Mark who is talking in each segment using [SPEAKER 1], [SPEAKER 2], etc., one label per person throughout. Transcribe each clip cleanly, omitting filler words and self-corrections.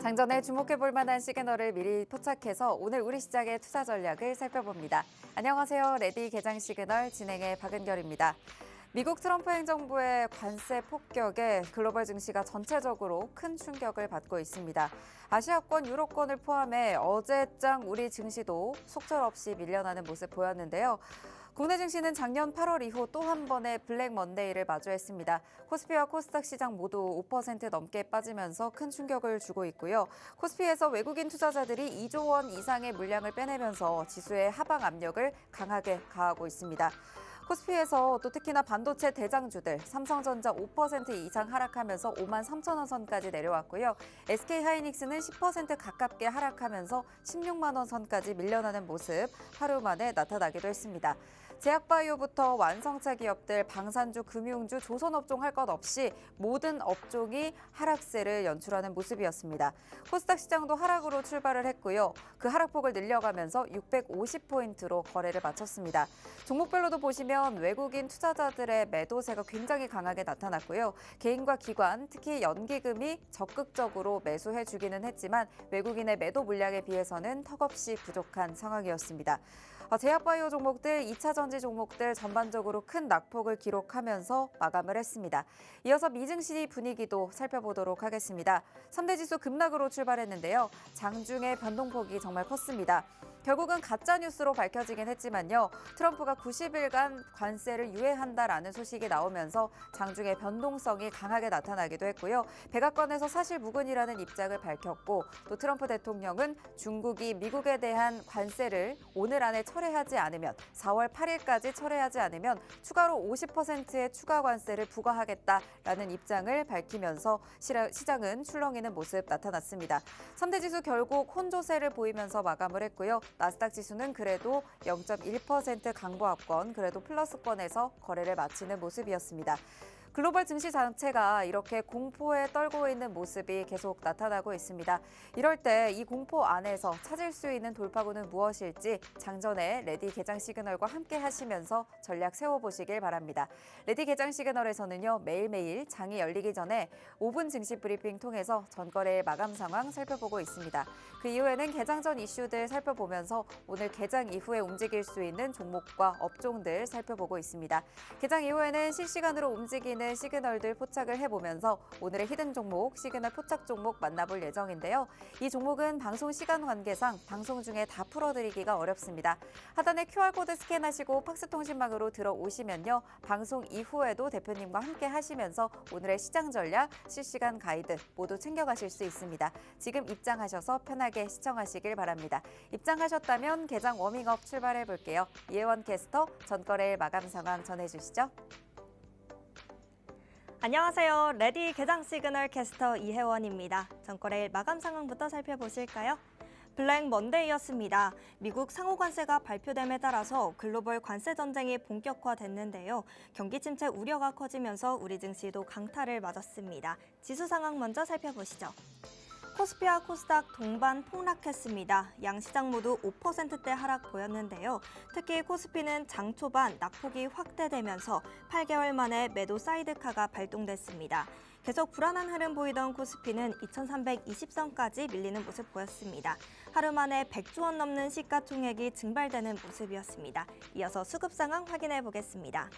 [SPEAKER 1] 장전에 주목해볼 만한 시그널을 미리 포착해서 오늘 우리 시장의 투자 전략을 살펴봅니다. 안녕하세요. 레디 개장 시그널 진행의 박은결입니다. 미국 트럼프 행정부의 관세 폭격에 글로벌 증시가 전체적으로 큰 충격을 받고 있습니다. 아시아권, 유럽권을 포함해 어제장 우리 증시도 속절없이 밀려나는 모습 보였는데요. 국내 증시는 작년 8월 이후 또 한 번의 블랙 먼데이를 마주했습니다. 코스피와 코스닥 시장 모두 5% 넘게 빠지면서 큰 충격을 주고 있고요. 코스피에서 외국인 투자자들이 2조 원 이상의 물량을 빼내면서 지수의 하방 압력을 강하게 가하고 있습니다. 코스피에서 또 특히나 반도체 대장주들 삼성전자 5% 이상 하락하면서 5만 3천 원 선까지 내려왔고요. SK하이닉스는 10% 가깝게 하락하면서 16만 원 선까지 밀려나는 모습 하루 만에 나타나기도 했습니다. 제약바이오부터 완성차 기업들, 방산주, 금융주, 조선업종 할 것 없이 모든 업종이 하락세를 연출하는 모습이었습니다. 코스닥 시장도 하락으로 출발을 했고요. 그 하락폭을 늘려가면서 650포인트로 거래를 마쳤습니다. 종목별로도 보시면 외국인 투자자들의 매도세가 굉장히 강하게 나타났고요. 개인과 기관, 특히 연기금이 적극적으로 매수해주기는 했지만 외국인의 매도 물량에 비해서는 턱없이 부족한 상황이었습니다. 제약바이오 종목들, 2차 전지 종목들 전반적으로 큰 낙폭을 기록하면서 마감을 했습니다. 이어서 미증시 분위기도 살펴보도록 하겠습니다. 3대 지수 급락으로 출발했는데요. 장중의 변동폭이 정말 컸습니다. 결국은 가짜뉴스로 밝혀지긴 했지만요. 트럼프가 90일간 관세를 유예한다라는 소식이 나오면서 장중의 변동성이 강하게 나타나기도 했고요. 백악관에서 사실 무근이라는 입장을 밝혔고 또 트럼프 대통령은 중국이 미국에 대한 관세를 오늘 안에 철회하지 않으면 4월 8일까지 철회하지 않으면 추가로 50%의 추가 관세를 부과하겠다라는 입장을 밝히면서 시장은 출렁이는 모습 나타났습니다. 3대 지수 결국 혼조세를 보이면서 마감을 했고요. 나스닥 지수는 그래도 0.1% 강보합권, 그래도 플러스권에서 거래를 마치는 모습이었습니다. 글로벌 증시 자체가 이렇게 공포에 떨고 있는 모습이 계속 나타나고 있습니다. 이럴 때 이 공포 안에서 찾을 수 있는 돌파구는 무엇일지 장전에 레디 개장 시그널과 함께 하시면서 전략 세워보시길 바랍니다. 레디 개장 시그널에서는요, 매일매일 장이 열리기 전에 5분 증시 브리핑 통해서 전거래의 마감 상황 살펴보고 있습니다. 그 이후에는 개장 전 이슈들 살펴보면서 오늘 개장 이후에 움직일 수 있는 종목과 업종들 살펴보고 있습니다. 개장 이후에는 실시간으로 움직이는 시그널들 포착을 해보면서 오늘의 히든 종목, 시그널 포착 종목 만나볼 예정인데요. 이 종목은 방송 시간 관계상 방송 중에 다 풀어드리기가 어렵습니다. 하단에 QR코드 스캔하시고 팍스통신망으로 들어오시면요. 방송 이후에도 대표님과 함께 하시면서 오늘의 시장 전략, 실시간 가이드 모두 챙겨가실 수 있습니다. 지금 입장하셔서 편하게 시청하시길 바랍니다. 입장하셨다면 개장 워밍업 출발해볼게요. 이혜원 캐스터 전거래일 마감 상황 전해주시죠.
[SPEAKER 2] 안녕하세요. 레디 개장 시그널 캐스터 이혜원입니다. 전거래일 마감 상황부터 살펴보실까요? 블랙 먼데이였습니다. 미국 상호관세가 발표됨에 따라서 글로벌 관세 전쟁이 본격화됐는데요. 경기 침체 우려가 커지면서 우리 증시도 강타를 맞았습니다. 지수 상황 먼저 살펴보시죠. 코스피와 코스닥 동반 폭락했습니다. 양 시장 모두 5%대 하락 보였는데요. 특히 코스피는 장 초반 낙폭이 확대되면서 8개월 만에 매도 사이드카가 발동됐습니다. 계속 불안한 흐름 보이던 코스피는 2320선까지 밀리는 모습 보였습니다. 하루 만에 100조 원 넘는 시가총액이 증발되는 모습이었습니다. 이어서 수급 상황 확인해 보겠습니다.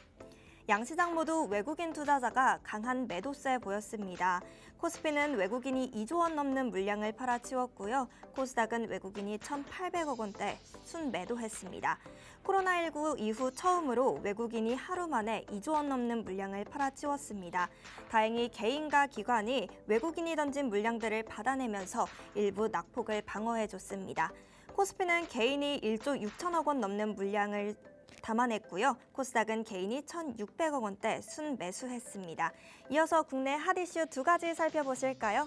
[SPEAKER 2] 양시장 모두 외국인 투자자가 강한 매도세 보였습니다. 코스피는 외국인이 2조 원 넘는 물량을 팔아치웠고요. 코스닥은 외국인이 1,800억 원대 순매도했습니다. 코로나19 이후 처음으로 외국인이 하루 만에 2조 원 넘는 물량을 팔아치웠습니다. 다행히 개인과 기관이 외국인이 던진 물량들을 받아내면서 일부 낙폭을 방어해줬습니다. 코스피는 개인이 1조 6천억 원 넘는 물량을 담아냈고요. 코스닥은 개인이 1,600억 원대 순매수했습니다. 이어서 국내 핫 이슈 두 가지 살펴보실까요?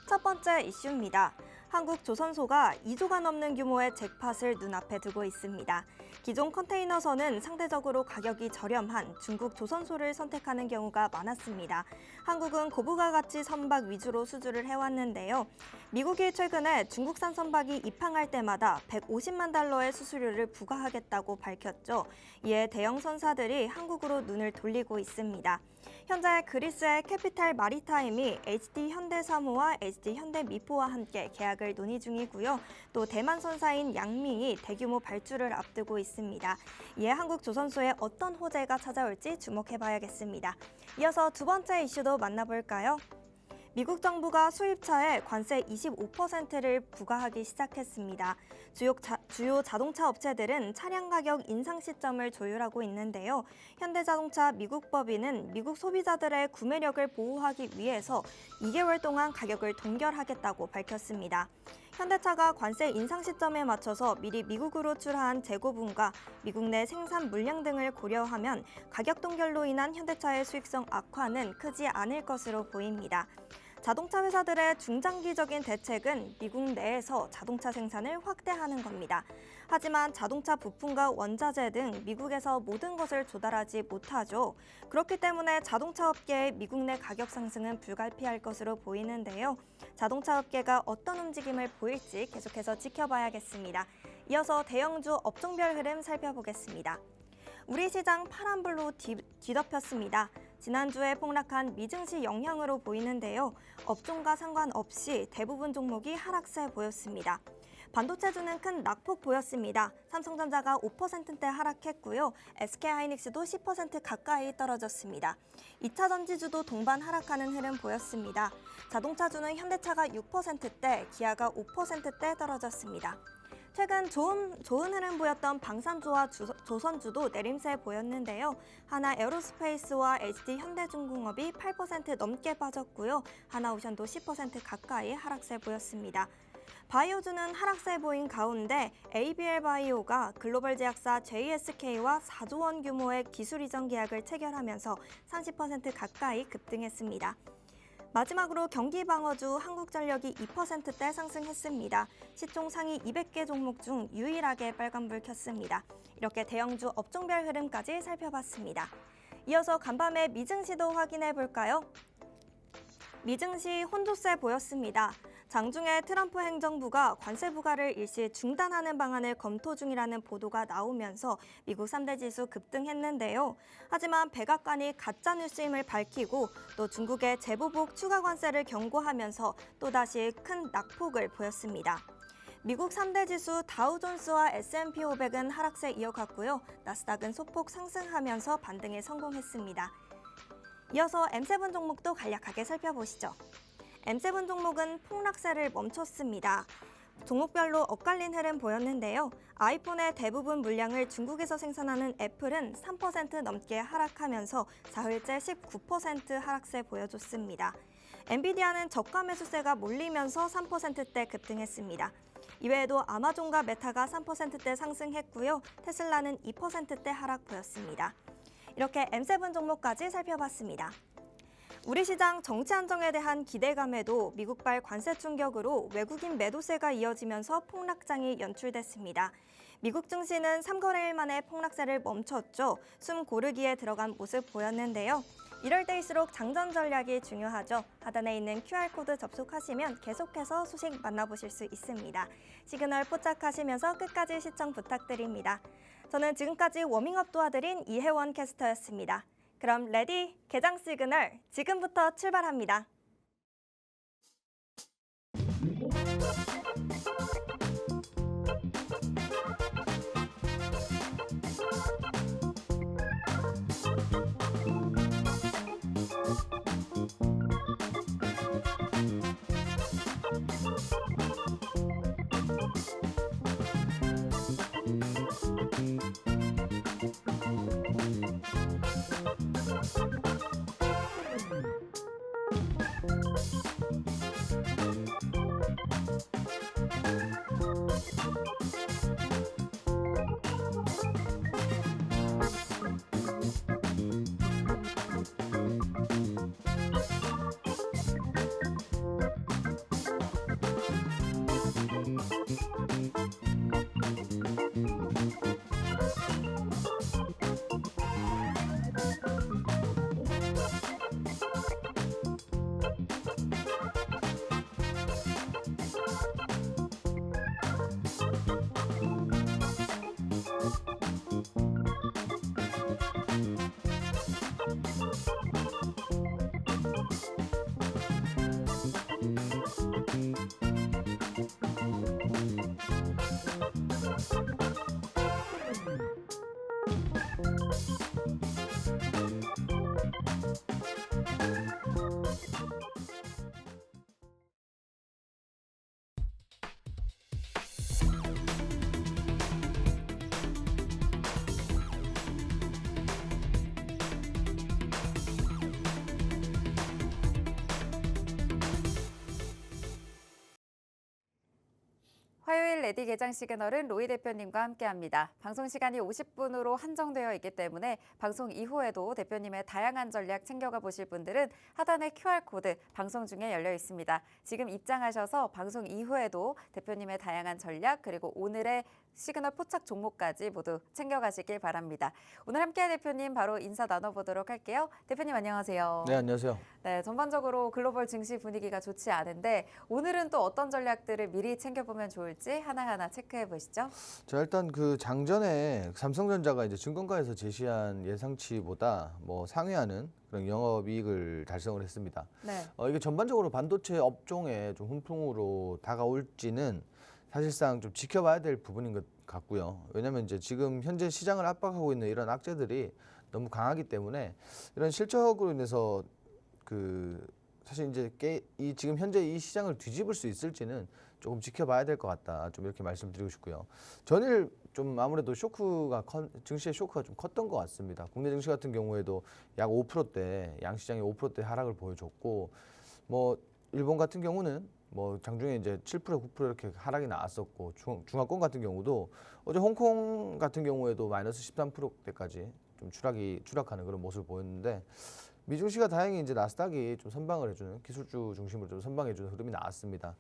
[SPEAKER 2] 첫 번째 이슈입니다. 한국 조선소가 2조가 넘는 규모의 잭팟을 눈앞에 두고 있습니다. 기존 컨테이너선은 상대적으로 가격이 저렴한 중국 조선소를 선택하는 경우가 많았습니다. 한국은 고부가 가치 선박 위주로 수주를 해왔는데요. 미국이 최근에 중국산 선박이 입항할 때마다 150만 달러의 수수료를 부과하겠다고 밝혔죠. 이에 대형 선사들이 한국으로 눈을 돌리고 있습니다. 현재 그리스의 캐피탈 마리타임이 HD 현대사무와 HD 현대미포와 함께 계약을 논의 중이고요. 또 대만 선사인 양미이 대규모 발주를 앞두고 있습니다. 이에 한국 조선소에 어떤 호재가 찾아올지 주목해봐야겠습니다. 이어서 두 번째 이슈도 만나볼까요? 미국 정부가 수입차에 관세 25%를 부과하기 시작했습니다. 주요 자동차 업체들은 차량 가격 인상 시점을 조율하고 있는데요. 현대자동차 미국 법인은 미국 소비자들의 구매력을 보호하기 위해서 2개월 동안 가격을 동결하겠다고 밝혔습니다. 현대차가 관세 인상 시점에 맞춰서 미리 미국으로 출하한 재고분과 미국 내 생산 물량 등을 고려하면 가격 동결로 인한 현대차의 수익성 악화는 크지 않을 것으로 보입니다. 자동차 회사들의 중장기적인 대책은 미국 내에서 자동차 생산을 확대하는 겁니다. 하지만 자동차 부품과 원자재 등 미국에서 모든 것을 조달하지 못하죠. 그렇기 때문에 자동차 업계의 미국 내 가격 상승은 불가피할 것으로 보이는데요. 자동차 업계가 어떤 움직임을 보일지 계속해서 지켜봐야겠습니다. 이어서 대형주 업종별 흐름 살펴보겠습니다. 우리 시장 파란불로 뒤덮였습니다. 지난주에 폭락한 미증시 영향으로 보이는데요. 업종과 상관없이 대부분 종목이 하락세 보였습니다. 반도체주는 큰 낙폭 보였습니다. 삼성전자가 5%대 하락했고요. SK하이닉스도 10% 가까이 떨어졌습니다. 2차 전지주도 동반 하락하는 흐름 보였습니다. 자동차주는 현대차가 6%대, 기아가 5%대 떨어졌습니다. 최근 좋은 흐름 보였던 방산주와 조선주도 내림세 보였는데요. 하나 에어로스페이스와 HD 현대중공업이 8% 넘게 빠졌고요. 하나오션도 10% 가까이 하락세 보였습니다. 바이오주는 하락세 보인 가운데 ABL 바이오가 글로벌 제약사 JSK와 4조 원 규모의 기술 이전 계약을 체결하면서 30% 가까이 급등했습니다. 마지막으로 경기방어주 한국전력이 2%대 상승했습니다. 시총 상위 200개 종목 중 유일하게 빨간불 켰습니다. 이렇게 대형주 업종별 흐름까지 살펴봤습니다. 이어서 간밤에 미증시도 확인해 볼까요? 미증시 혼조세 보였습니다. 장중에 트럼프 행정부가 관세 부과를 일시 중단하는 방안을 검토 중이라는 보도가 나오면서 미국 3대 지수 급등했는데요. 하지만 백악관이 가짜뉴스임을 밝히고 또 중국의 재보복 추가 관세를 경고하면서 또다시 큰 낙폭을 보였습니다. 미국 3대 지수 다우존스와 S&P 500은 하락세 이어갔고요. 나스닥은 소폭 상승하면서 반등에 성공했습니다. 이어서 M7 종목도 간략하게 살펴보시죠. M7 종목은 폭락세를 멈췄습니다. 종목별로 엇갈린 흐름 보였는데요. 아이폰의 대부분 물량을 중국에서 생산하는 애플은 3% 넘게 하락하면서 사흘째 19% 하락세 보여줬습니다. 엔비디아는 저가 매수세가 몰리면서 3%대 급등했습니다. 이외에도 아마존과 메타가 3%대 상승했고요. 테슬라는 2%대 하락 보였습니다. 이렇게 M7 종목까지 살펴봤습니다. 우리 시장 정치 안정에 대한 기대감에도 미국발 관세 충격으로 외국인 매도세가 이어지면서 폭락장이 연출됐습니다. 미국 증시는 3거래일 만에 폭락세를 멈췄죠. 숨 고르기에 들어간 모습 보였는데요. 이럴 때일수록 장전 전략이 중요하죠. 하단에 있는 QR코드 접속하시면 계속해서 소식 만나보실 수 있습니다. 시그널 포착하시면서 끝까지 시청 부탁드립니다. 저는 지금까지 워밍업 도와드린 이혜원 캐스터였습니다. 그럼 레디 개장 시그널 지금부터 출발합니다.
[SPEAKER 1] 레디 개장 시그널은 로이 대표님과 함께합니다. 방송 시간이 50분으로 한정되어 있기 때문에 방송 이후에도 대표님의 다양한 전략 챙겨가 보실 분들은 하단의 QR코드 방송 중에 열려 있습니다. 지금 입장하셔서 방송 이후에도 대표님의 다양한 전략 그리고 오늘의 시그널 포착 종목까지 모두 챙겨가시길 바랍니다. 오늘 함께할 대표님 바로 인사 나눠보도록 할게요. 대표님 안녕하세요.
[SPEAKER 3] 네, 안녕하세요.
[SPEAKER 1] 네, 전반적으로 글로벌 증시 분위기가 좋지 않은데 오늘은 또 어떤 전략들을 미리 챙겨보면 좋을지 하나하나 체크해 보시죠.
[SPEAKER 3] 자, 일단 그 장전에 삼성전자가 이제 증권가에서 제시한 예상치보다 상회하는 그런 영업이익을 달성을 했습니다.
[SPEAKER 1] 네.
[SPEAKER 3] 이게 전반적으로 반도체 업종에 좀 훈풍으로 다가올지는 사실상 좀 지켜봐야 될 부분인 것 같고요. 왜냐하면 이제 지금 현재 시장을 압박하고 있는 이런 악재들이 너무 강하기 때문에 이런 실적으로 인해서 사실 이제 지금 현재 이 시장을 뒤집을 수 있을지는 조금 지켜봐야 될 것 같다. 좀 이렇게 말씀드리고 싶고요. 전일 좀 아무래도 증시의 쇼크가 좀 컸던 것 같습니다. 국내 증시 같은 경우에도 약 5%대, 양시장이 5%대 하락을 보여줬고, 일본 같은 경우는 장중에 이제 7%, 9% 이렇게 하락이 나왔었고, 중화권 같은 경우도 어제 홍콩 같은 경우에도 마이너스 13%대까지 좀 추락하는 그런 모습을 보였는데, 미증시가 다행히 이제 나스닥이 좀 선방을 해주는 기술주 중심으로 좀 선방해주는 흐름이 나왔습니다.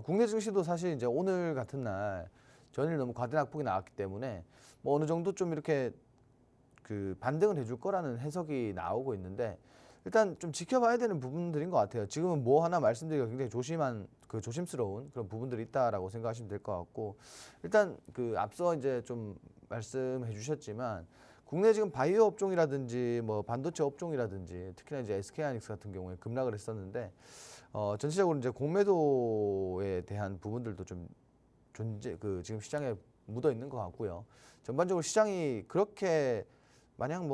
[SPEAKER 3] 국내 증시도 사실 이제 오늘 같은 날 전일 너무 과대낙폭이 나왔기 때문에 어느 정도 좀 이렇게 반등을 해줄 거라는 해석이 나오고 있는데 일단 좀 지켜봐야 되는 부분들인 것 같아요. 지금은 하나 말씀드리기가 굉장히 조심스러운 그런 부분들이 있다라고 생각하시면 될 것 같고 일단 앞서 이제 좀 말씀해 주셨지만. 국내 지금 바이오 업종이라든지 반도체 업종이라든지 특히나 이제 SK하이닉스 같은 경우에 급락을 했었는데 전체적으로 이제 공매도에 대한 부분들도 좀 지금 시장에 묻어 있는 것 같고요. 전반적으로 시장이 그렇게 마냥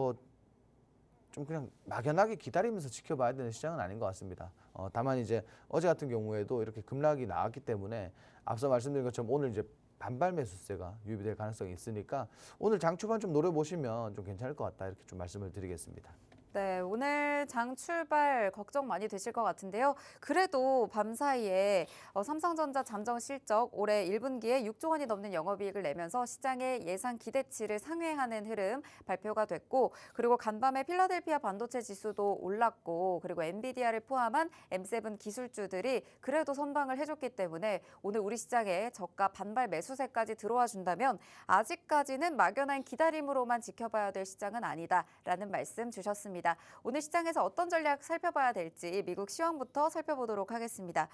[SPEAKER 3] 좀 그냥 막연하게 기다리면서 지켜봐야 되는 시장은 아닌 것 같습니다. 다만 이제 어제 같은 경우에도 이렇게 급락이 나왔기 때문에 앞서 말씀드린 것처럼 오늘 이제 반발 매수세가 유입될 가능성이 있으니까 오늘 장 초반 좀 노려보시면 좀 괜찮을 것 같다 이렇게 좀 말씀을 드리겠습니다.
[SPEAKER 1] 네, 오늘 장 출발 걱정 많이 되실 것 같은데요. 그래도 밤사이에 삼성전자 잠정 실적 올해 1분기에 6조 원이 넘는 영업이익을 내면서 시장의 예상 기대치를 상회하는 흐름 발표가 됐고 그리고 간밤에 필라델피아 반도체 지수도 올랐고 그리고 엔비디아를 포함한 M7 기술주들이 그래도 선방을 해줬기 때문에 오늘 우리 시장에 저가 반발 매수세까지 들어와 준다면 아직까지는 막연한 기다림으로만 지켜봐야 될 시장은 아니다라는 말씀 주셨습니다. 오늘 시장에서 어떤 전략 살펴봐야 될지 미국 시황부터 살펴보도록 하겠습니다.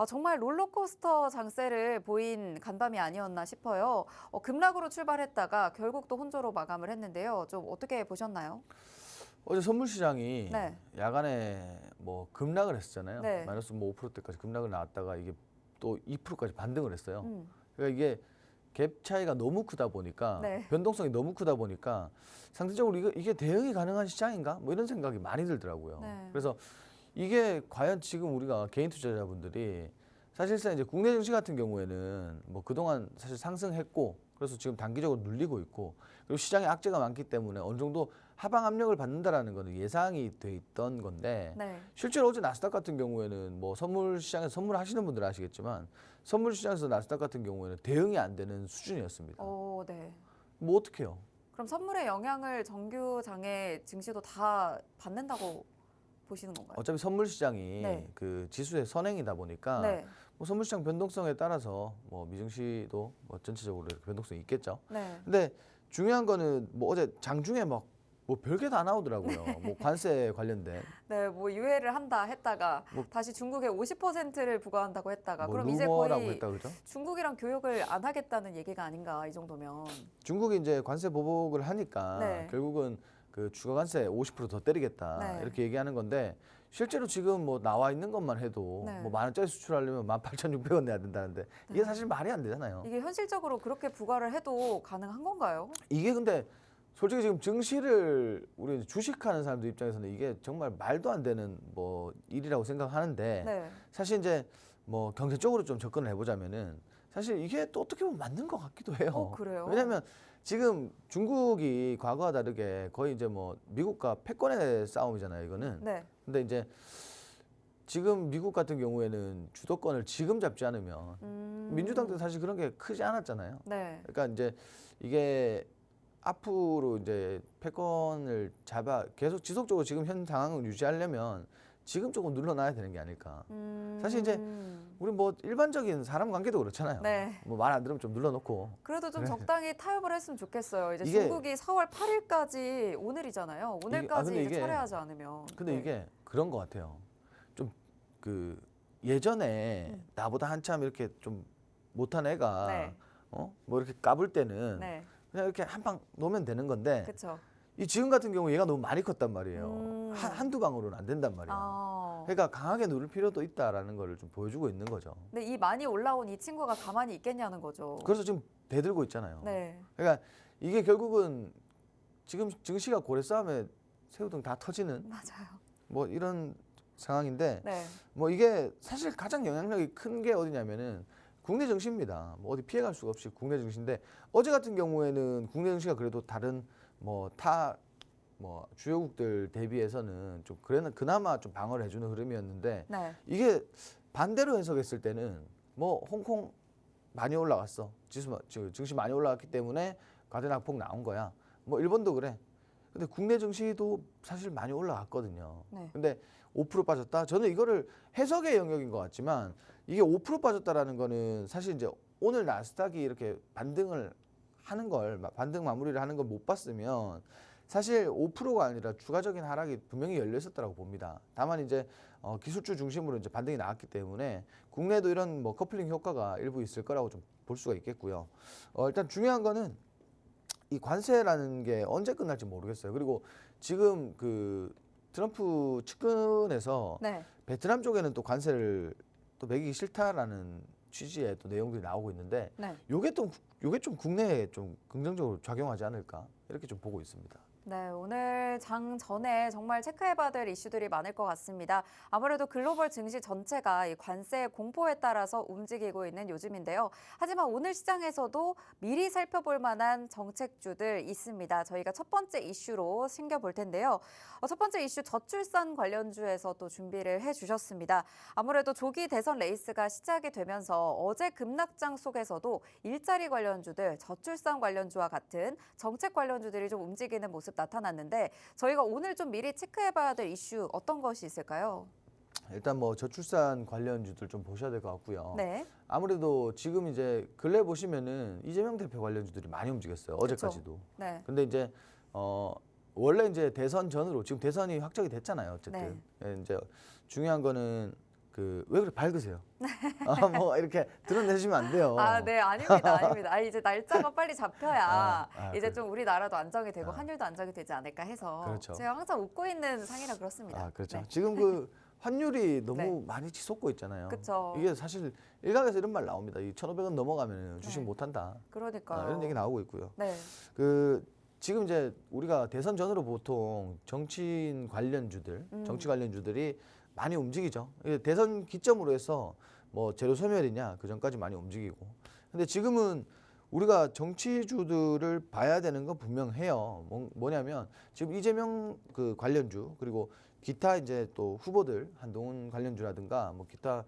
[SPEAKER 1] 정말 롤러코스터 장세를 보인 간밤이 아니었나 싶어요. 급락으로 출발했다가 결국 또 혼조로 마감을 했는데요. 좀 어떻게 보셨나요?
[SPEAKER 3] 어제 선물 시장이
[SPEAKER 1] 네.
[SPEAKER 3] 야간에 급락을 했잖아요.
[SPEAKER 1] 네.
[SPEAKER 3] 마이너스 5%대까지 급락을 나왔다가 이게 또 2%까지 반등을 했어요. 그러니까 이게 갭 차이가 너무 크다 보니까
[SPEAKER 1] 네.
[SPEAKER 3] 변동성이 너무 크다 보니까 상대적으로 이게 대응이 가능한 시장인가? 이런 생각이 많이 들더라고요.
[SPEAKER 1] 네.
[SPEAKER 3] 그래서 이게 과연 지금 우리가 개인 투자자분들이 사실상 이제 국내 증시 같은 경우에는 그동안 사실 상승했고 그래서 지금 단기적으로 눌리고 있고 그리고 시장에 악재가 많기 때문에 어느 정도 하방 압력을 받는다라는 거는 예상이 돼 있던 건데
[SPEAKER 1] 네.
[SPEAKER 3] 실제로 어제 나스닥 같은 경우에는 선물 시장에서 선물하시는 분들은 아시겠지만 선물 시장에서 나스닥 같은 경우에는 대응이 안 되는 수준이었습니다.
[SPEAKER 1] 네.
[SPEAKER 3] 어떡해요?
[SPEAKER 1] 그럼 선물의 영향을 정규장의 증시도 다 받는다고 보시는 건가요?
[SPEAKER 3] 어차피 선물 시장이
[SPEAKER 1] 네.
[SPEAKER 3] 지수의 선행이다 보니까
[SPEAKER 1] 네.
[SPEAKER 3] 선물 시장 변동성에 따라서 미증시도 전체적으로 이렇게 변동성이 있겠죠.
[SPEAKER 1] 네.
[SPEAKER 3] 근데 중요한 거는 어제 장중에 별게 다 나오더라고요. 관세 관련된.
[SPEAKER 1] 네, 유예를 한다 했다가 다시 중국에 50%를 부과한다고 했다가 그럼 이제
[SPEAKER 3] 루머라고
[SPEAKER 1] 거의
[SPEAKER 3] 했다 그죠?
[SPEAKER 1] 중국이랑 교역을 안 하겠다는 얘기가 아닌가 이 정도면.
[SPEAKER 3] 중국이 이제 관세 보복을 하니까
[SPEAKER 1] 네.
[SPEAKER 3] 결국은 추가 관세 50% 더 때리겠다
[SPEAKER 1] 네.
[SPEAKER 3] 이렇게 얘기하는 건데 실제로 지금 나와 있는 것만 해도
[SPEAKER 1] 네.
[SPEAKER 3] 10,000원짜리 수출하려면 18,600원 내야 된다는데 이게 사실 말이 안 되잖아요.
[SPEAKER 1] 이게 현실적으로 그렇게 부과를 해도 가능한 건가요?
[SPEAKER 3] 이게 근데 솔직히 지금 증시를 우리 주식하는 사람들 입장에서는 이게 정말 말도 안 되는 일이라고 생각하는데
[SPEAKER 1] 네.
[SPEAKER 3] 사실 이제 경제적으로 좀 접근을 해보자면은 사실 이게 또 어떻게 보면 맞는 것 같기도 해요.
[SPEAKER 1] 그래요?
[SPEAKER 3] 왜냐하면 지금 중국이 과거와 다르게 거의 이제 미국과 패권의 싸움이잖아요, 이거는.
[SPEAKER 1] 네.
[SPEAKER 3] 근데 이제 지금 미국 같은 경우에는 주도권을 지금 잡지 않으면 민주당도 사실 그런 게 크지 않았잖아요.
[SPEAKER 1] 네.
[SPEAKER 3] 그러니까 이제 이게 앞으로 이제 패권을 잡아 계속 지속적으로 지금 현 상황을 유지하려면 지금 조금 눌러놔야 되는 게 아닐까. 사실 이제 우리 뭐 일반적인 사람 관계도 그렇잖아요.
[SPEAKER 1] 네.
[SPEAKER 3] 뭐 말 안 들으면 좀 눌러놓고.
[SPEAKER 1] 그래도 좀 적당히 타협을 했으면 좋겠어요. 이제
[SPEAKER 3] 이게-
[SPEAKER 1] 중국이 4월 8일까지 오늘이잖아요. 오늘까지
[SPEAKER 3] 근데
[SPEAKER 1] 이제
[SPEAKER 3] 이게-
[SPEAKER 1] 철회하지 않으면.
[SPEAKER 3] 근데
[SPEAKER 1] 네.
[SPEAKER 3] 이게 그런 것 같아요. 좀 그 예전에 나보다 한참 이렇게 좀 못한 애가
[SPEAKER 1] 네.
[SPEAKER 3] 뭐 이렇게 까불 때는
[SPEAKER 1] 네.
[SPEAKER 3] 그냥 이렇게 한 방 놓으면 되는 건데
[SPEAKER 1] 그렇죠.
[SPEAKER 3] 이 지금 같은 경우 얘가 너무 많이 컸단 말이에요.
[SPEAKER 1] 음.
[SPEAKER 3] 한두 방으로는 안 된단 말이에요.
[SPEAKER 1] 아.
[SPEAKER 3] 그러니까 강하게 누를 필요도 있다라는 거를 좀 보여주고 있는 거죠.
[SPEAKER 1] 근데 이 많이 올라온 이 친구가 가만히 있겠냐는 거죠.
[SPEAKER 3] 그래서 지금 대들고 있잖아요.
[SPEAKER 1] 네.
[SPEAKER 3] 그러니까 이게 결국은 지금 증시가 고래 싸움에 새우등 다 터지는
[SPEAKER 1] 맞아요.
[SPEAKER 3] 뭐 이런 상황인데
[SPEAKER 1] 네.
[SPEAKER 3] 뭐 이게 사실 가장 영향력이 큰 게 어디냐면은 국내 증시입니다. 뭐 어디 피해갈 수가 없이 국내 증시인데 어제 같은 경우에는 국내 증시가 그래도 다른 뭐 주요국들 대비해서는 좀 그나마 좀 방어를 해주는 흐름이었는데
[SPEAKER 1] 네.
[SPEAKER 3] 이게 반대로 해석했을 때는 뭐 홍콩 많이 올라갔어. 증시 많이 올라갔기 때문에 과대낙폭 나온 거야. 뭐 일본도 그래. 근데 국내 증시도 사실 많이 올라갔거든요.
[SPEAKER 1] 네.
[SPEAKER 3] 근데 5% 빠졌다. 저는 이거를 해석의 영역인 것 같지만 이게 5% 빠졌다라는 거는 사실 이제 오늘 나스닥이 이렇게 반등 마무리를 하는 걸 못 봤으면 사실 5%가 아니라 추가적인 하락이 분명히 열려 있었다고 봅니다. 다만 이제 기술주 중심으로 이제 반등이 나왔기 때문에 국내도 이런 뭐 커플링 효과가 일부 있을 거라고 좀 볼 수가 있겠고요. 일단 중요한 거는 이 관세라는 게 언제 끝날지 모르겠어요. 그리고 지금 그 트럼프 측근에서
[SPEAKER 1] 네.
[SPEAKER 3] 베트남 쪽에는 또 관세를 또 매기기 싫다라는 취지의 또 내용들이 나오고 있는데
[SPEAKER 1] 네.
[SPEAKER 3] 요게 좀 국내에 좀 긍정적으로 작용하지 않을까 이렇게 좀 보고 있습니다.
[SPEAKER 1] 네, 오늘 장 전에 정말 체크해봐야 될 이슈들이 많을 것 같습니다. 아무래도 글로벌 증시 전체가 이 관세 공포에 따라서 움직이고 있는 요즘인데요. 하지만 오늘 시장에서도 미리 살펴볼 만한 정책주들 있습니다. 저희가 첫 번째 이슈로 챙겨볼 텐데요. 첫 번째 이슈 저출산 관련주에서 또 준비를 해주셨습니다. 아무래도 조기 대선 레이스가 시작이 되면서 어제 급락장 속에서도 일자리 관련주들, 저출산 관련주와 같은 정책 관련주들이 좀 움직이는 모습 나타났는데 저희가 오늘 좀 미리 체크해봐야 될 이슈 어떤 것이 있을까요?
[SPEAKER 3] 일단 뭐 저출산 관련주들 좀 보셔야 될 것 같고요.
[SPEAKER 1] 네.
[SPEAKER 3] 아무래도 지금 이제 근래 보시면은 이재명 대표 관련주들이 많이 움직였어요. 어제까지도.
[SPEAKER 1] 네.
[SPEAKER 3] 근데 이제 원래 이제 대선 전으로 지금 대선이 확정이 됐잖아요. 어쨌든 이제 중요한 거는 왜 그렇게 밝으세요? 뭐 이렇게 드러내시면 안 돼요.
[SPEAKER 1] 아, 네, 아닙니다, 아닙니다. 이제 날짜가 빨리 잡혀야 이제
[SPEAKER 3] 그래.
[SPEAKER 1] 좀 우리나라도 안정이 되고 환율도 안정이 되지 않을까 해서
[SPEAKER 3] 그렇죠.
[SPEAKER 1] 제가 항상 웃고 있는 상이라 그렇습니다.
[SPEAKER 3] 그렇죠.
[SPEAKER 1] 네.
[SPEAKER 3] 지금 그 환율이 너무
[SPEAKER 1] 네.
[SPEAKER 3] 많이 치솟고 있잖아요.
[SPEAKER 1] 그쵸.
[SPEAKER 3] 이게 사실 일각에서 이런 말 나옵니다. 이 1,500원 넘어가면 주식
[SPEAKER 1] 네.
[SPEAKER 3] 못 한다.
[SPEAKER 1] 그러니까요.
[SPEAKER 3] 이런 얘기 나오고 있고요.
[SPEAKER 1] 네.
[SPEAKER 3] 지금 이제 우리가 대선 전으로 보통 정치인 관련주들, 정치 관련주들이 많이 움직이죠. 대선 기점으로 해서 뭐 재료 소멸이냐 그 전까지 많이 움직이고. 근데 지금은 우리가 정치주들을 봐야 되는 건 분명해요. 뭐냐면 지금 이재명 그 관련주 그리고 기타 이제 또 후보들 한동훈 관련주라든가 뭐 기타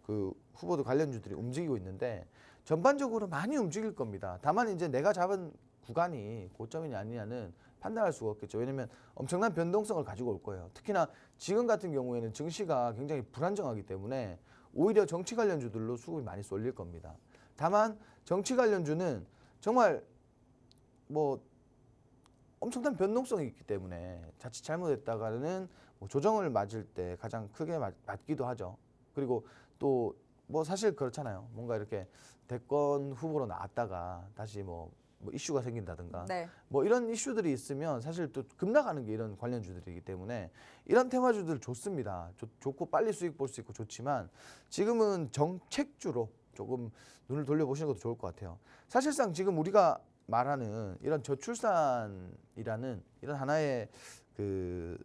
[SPEAKER 3] 그 후보들 관련주들이 움직이고 있는데 전반적으로 많이 움직일 겁니다. 다만 이제 내가 잡은 구간이 고점이냐 아니냐는 판단할 수가 없겠죠. 왜냐하면 엄청난 변동성을 가지고 올 거예요. 특히나 지금 같은 경우에는 증시가 굉장히 불안정하기 때문에 오히려 정치 관련주들로 수급이 많이 쏠릴 겁니다. 다만 정치 관련주는 정말 뭐 엄청난 변동성이 있기 때문에 자칫 잘못했다가는 뭐 조정을 맞을 때 가장 크게 맞기도 하죠. 그리고 또 뭐 사실 그렇잖아요. 뭔가 이렇게 대권 후보로 나왔다가 다시 뭐 이슈가 생긴다든가
[SPEAKER 1] 네.
[SPEAKER 3] 뭐 이런 이슈들이 있으면 사실 또 급락하는 게 이런 관련주들이기 때문에 이런 테마주들 좋습니다. 좋고 빨리 수익 볼 수 있고 좋지만 지금은 정책주로 조금 눈을 돌려보시는 것도 좋을 것 같아요. 사실상 지금 우리가 말하는 이런 저출산이라는 이런 하나의 그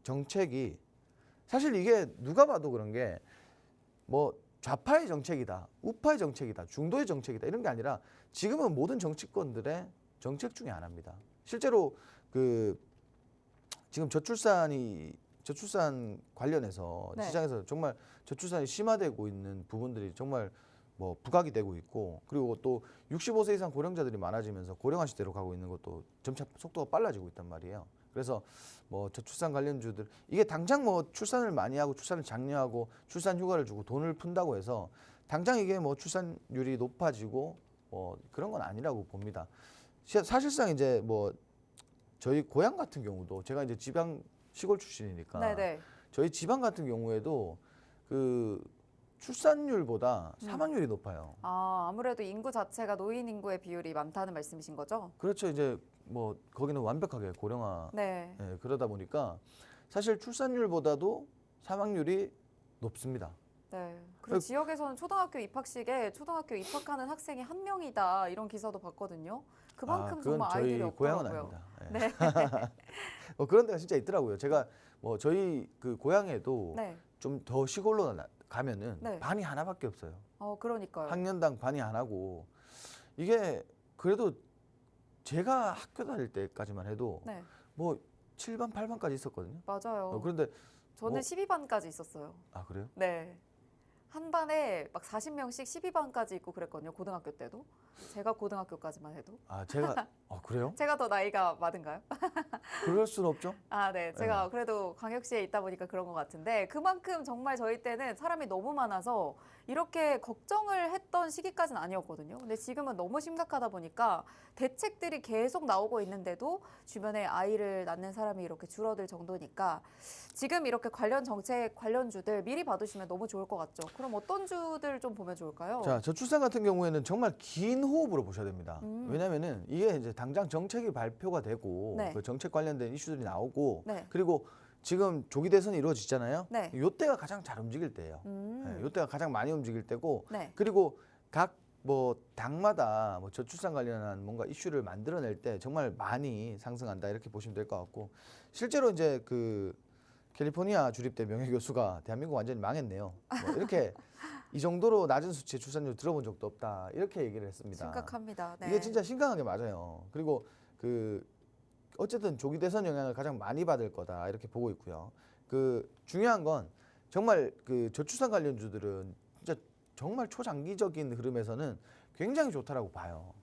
[SPEAKER 3] 정책이 사실 이게 누가 봐도 그런 게 뭐 좌파의 정책이다, 우파의 정책이다, 중도의 정책이다 이런 게 아니라 지금은 모든 정치권들의 정책 중에 하나입니다. 실제로 그 지금 저출산이 저출산 관련해서
[SPEAKER 1] 네.
[SPEAKER 3] 시장에서 정말 저출산이 심화되고 있는 부분들이 정말 뭐 부각이 되고 있고, 그리고 또 65세 이상 고령자들이 많아지면서 고령화 시대로 가고 있는 것도 점차 속도가 빨라지고 있단 말이에요. 그래서 뭐 저출산 관련주들, 이게 당장 뭐 출산을 많이 하고 출산을 장려하고 출산 휴가를 주고 돈을 푼다고 해서 당장 이게 뭐 출산율이 높아지고 뭐 그런 건 아니라고 봅니다. 사실상 이제 뭐 저희 고향 같은 경우도, 제가 이제 지방 시골 출신이니까
[SPEAKER 1] 네네.
[SPEAKER 3] 저희 지방 같은 경우에도 그 출산율보다 사망률이 높아요.
[SPEAKER 1] 아, 아무래도 인구 자체가 노인 인구의 비율이 많다는 말씀이신 거죠?
[SPEAKER 3] 그렇죠. 이제 뭐 거기는 완벽하게 고령화,
[SPEAKER 1] 네.
[SPEAKER 3] 예, 그러다 보니까 사실 출산율보다도 사망률이 높습니다.
[SPEAKER 1] 네. 그리고 지역에서는 초등학교 입학식에 초등학교 입학하는 학생이 한 명이다 이런 기사도 봤거든요. 그만큼
[SPEAKER 3] 그건
[SPEAKER 1] 정말
[SPEAKER 3] 저희
[SPEAKER 1] 아이들이
[SPEAKER 3] 고향은
[SPEAKER 1] 없더라고요.
[SPEAKER 3] 아닙니다. 예.
[SPEAKER 1] 네.
[SPEAKER 3] 그런 데가 진짜 있더라고요. 제가 뭐 저희 그 고향에도
[SPEAKER 1] 네.
[SPEAKER 3] 좀 더 시골로 가면은
[SPEAKER 1] 네.
[SPEAKER 3] 반이 하나밖에 없어요.
[SPEAKER 1] 그러니까요.
[SPEAKER 3] 학년당 반이 하나고, 이게 그래도 제가 학교 다닐 때까지만 해도
[SPEAKER 1] 네.
[SPEAKER 3] 뭐 7반, 8반까지 있었거든요.
[SPEAKER 1] 맞아요.
[SPEAKER 3] 그런데
[SPEAKER 1] 저는
[SPEAKER 3] 뭐-
[SPEAKER 1] 12반까지 있었어요.
[SPEAKER 3] 아, 그래요?
[SPEAKER 1] 네. 한 반에 막 40명씩 12반까지 있고 그랬거든요. 고등학교 때도. 제가 고등학교까지만 해도.
[SPEAKER 3] 아, 제가 그래요?
[SPEAKER 1] 제가 더 나이가 많은가요?
[SPEAKER 3] 그럴 수는 없죠.
[SPEAKER 1] 아, 네. 제가 그래도 광역시에 있다 보니까 그런 것 같은데, 그만큼 정말 저희 때는 사람이 너무 많아서 이렇게 걱정을 했던 시기까지는 아니었거든요. 근데 지금은 너무 심각하다 보니까 대책들이 계속 나오고 있는데도 주변에 아이를 낳는 사람이 이렇게 줄어들 정도니까 지금 이렇게 관련 정책 관련주들 미리 봐두시면 너무 좋을 것 같죠. 그럼 어떤 주들 좀 보면 좋을까요?
[SPEAKER 3] 자, 저출산 같은 경우에는 정말 긴 호흡으로 보셔야 됩니다. 왜냐면은 이게 이제 당장 정책이 발표가 되고
[SPEAKER 1] 네.
[SPEAKER 3] 그 정책 관련된 이슈들이 나오고,
[SPEAKER 1] 네.
[SPEAKER 3] 그리고 지금 조기 대선이 이루어지잖아요.
[SPEAKER 1] 네.
[SPEAKER 3] 요때가 가장 잘 움직일 때예요. 네, 요때가 가장 많이 움직일 때고,
[SPEAKER 1] 네.
[SPEAKER 3] 그리고 각 뭐 당마다 뭐 저출산 관련한 뭔가 이슈를 만들어낼 때 정말 많이 상승한다, 이렇게 보시면 될 것 같고, 실제로 이제 그 캘리포니아 주립대 명예교수가 대한민국 완전히 망했네요. 뭐 이렇게 이 정도로 낮은 수치의 출산율 들어본 적도 없다, 이렇게 얘기를 했습니다.
[SPEAKER 1] 심각합니다. 네.
[SPEAKER 3] 이게 진짜 심각하게 맞아요. 그리고 그 어쨌든 조기 대선 영향을 가장 많이 받을 거다, 이렇게 보고 있고요. 그 중요한 건 정말 그 저출산 관련주들은 진짜 정말 초장기적인 흐름에서는 굉장히 좋다라고 봐요.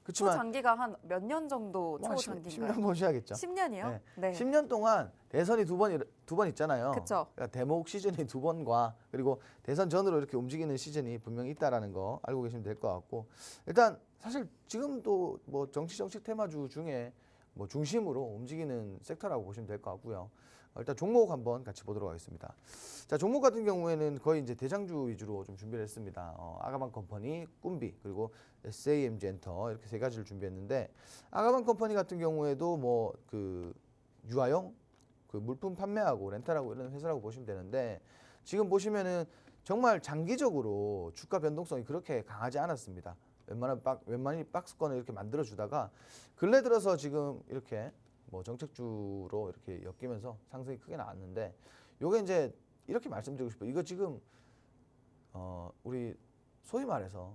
[SPEAKER 3] 그렇지만
[SPEAKER 1] 초장기가 한 몇 년 정도
[SPEAKER 3] 뭐
[SPEAKER 1] 초장기인가요?
[SPEAKER 3] 10년 보셔야겠죠.
[SPEAKER 1] 10년이요?
[SPEAKER 3] 네.
[SPEAKER 1] 네.
[SPEAKER 3] 10년 동안 대선이 두 번 있잖아요.
[SPEAKER 1] 그쵸.
[SPEAKER 3] 그러니까 대목 시즌이 두 번과, 그리고 대선 전으로 이렇게 움직이는 시즌이 분명히 있다라는 거 알고 계시면 될 것 같고, 일단 사실 지금도 뭐 정책 테마주 중에 뭐 중심으로 움직이는 섹터라고 보시면 될 것 같고요. 일단 종목 한번 같이 보도록 하겠습니다. 자, 종목 같은 경우에는 거의 이제 대장주 위주로 좀 준비를 했습니다. 아가방 컴퍼니, 꿈비, 그리고 SAMG 엔터, 이렇게 세 가지를 준비했는데, 아가방 컴퍼니 같은 경우에도 뭐 그 유아용 그 물품 판매하고 렌탈하고 이런 회사라고 보시면 되는데, 지금 보시면은 정말 장기적으로 주가 변동성이 그렇게 강하지 않았습니다. 웬만히 박스권을 이렇게 만들어 주다가 근래 들어서 지금 이렇게 뭐 정책주로 이렇게 엮이면서 상승이 크게 나왔는데, 요게 이제 이렇게 말씀드리고 싶어요. 이거 지금 우리 소위 말해서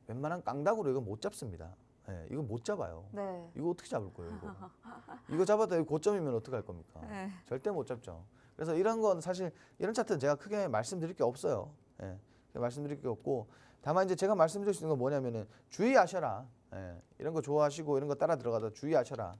[SPEAKER 3] 웬만한 깡다구로 이거 못 잡습니다. 예, 이거 못 잡아요.
[SPEAKER 1] 네.
[SPEAKER 3] 이거 어떻게 잡을 거예요, 이거? 이거 잡았다 여기 고점이면 어떡할 겁니까?
[SPEAKER 1] 네.
[SPEAKER 3] 절대 못 잡죠. 그래서 이런 건 사실 이런 차트는 제가 크게 말씀드릴 게 없어요. 예, 말씀드릴 게 없고, 다만 이제 제가 말씀드릴 수 있는 건 뭐냐면은 주의하셔라. 예, 이런 거 좋아하시고 이런 거 따라 들어가다 주의하셔라.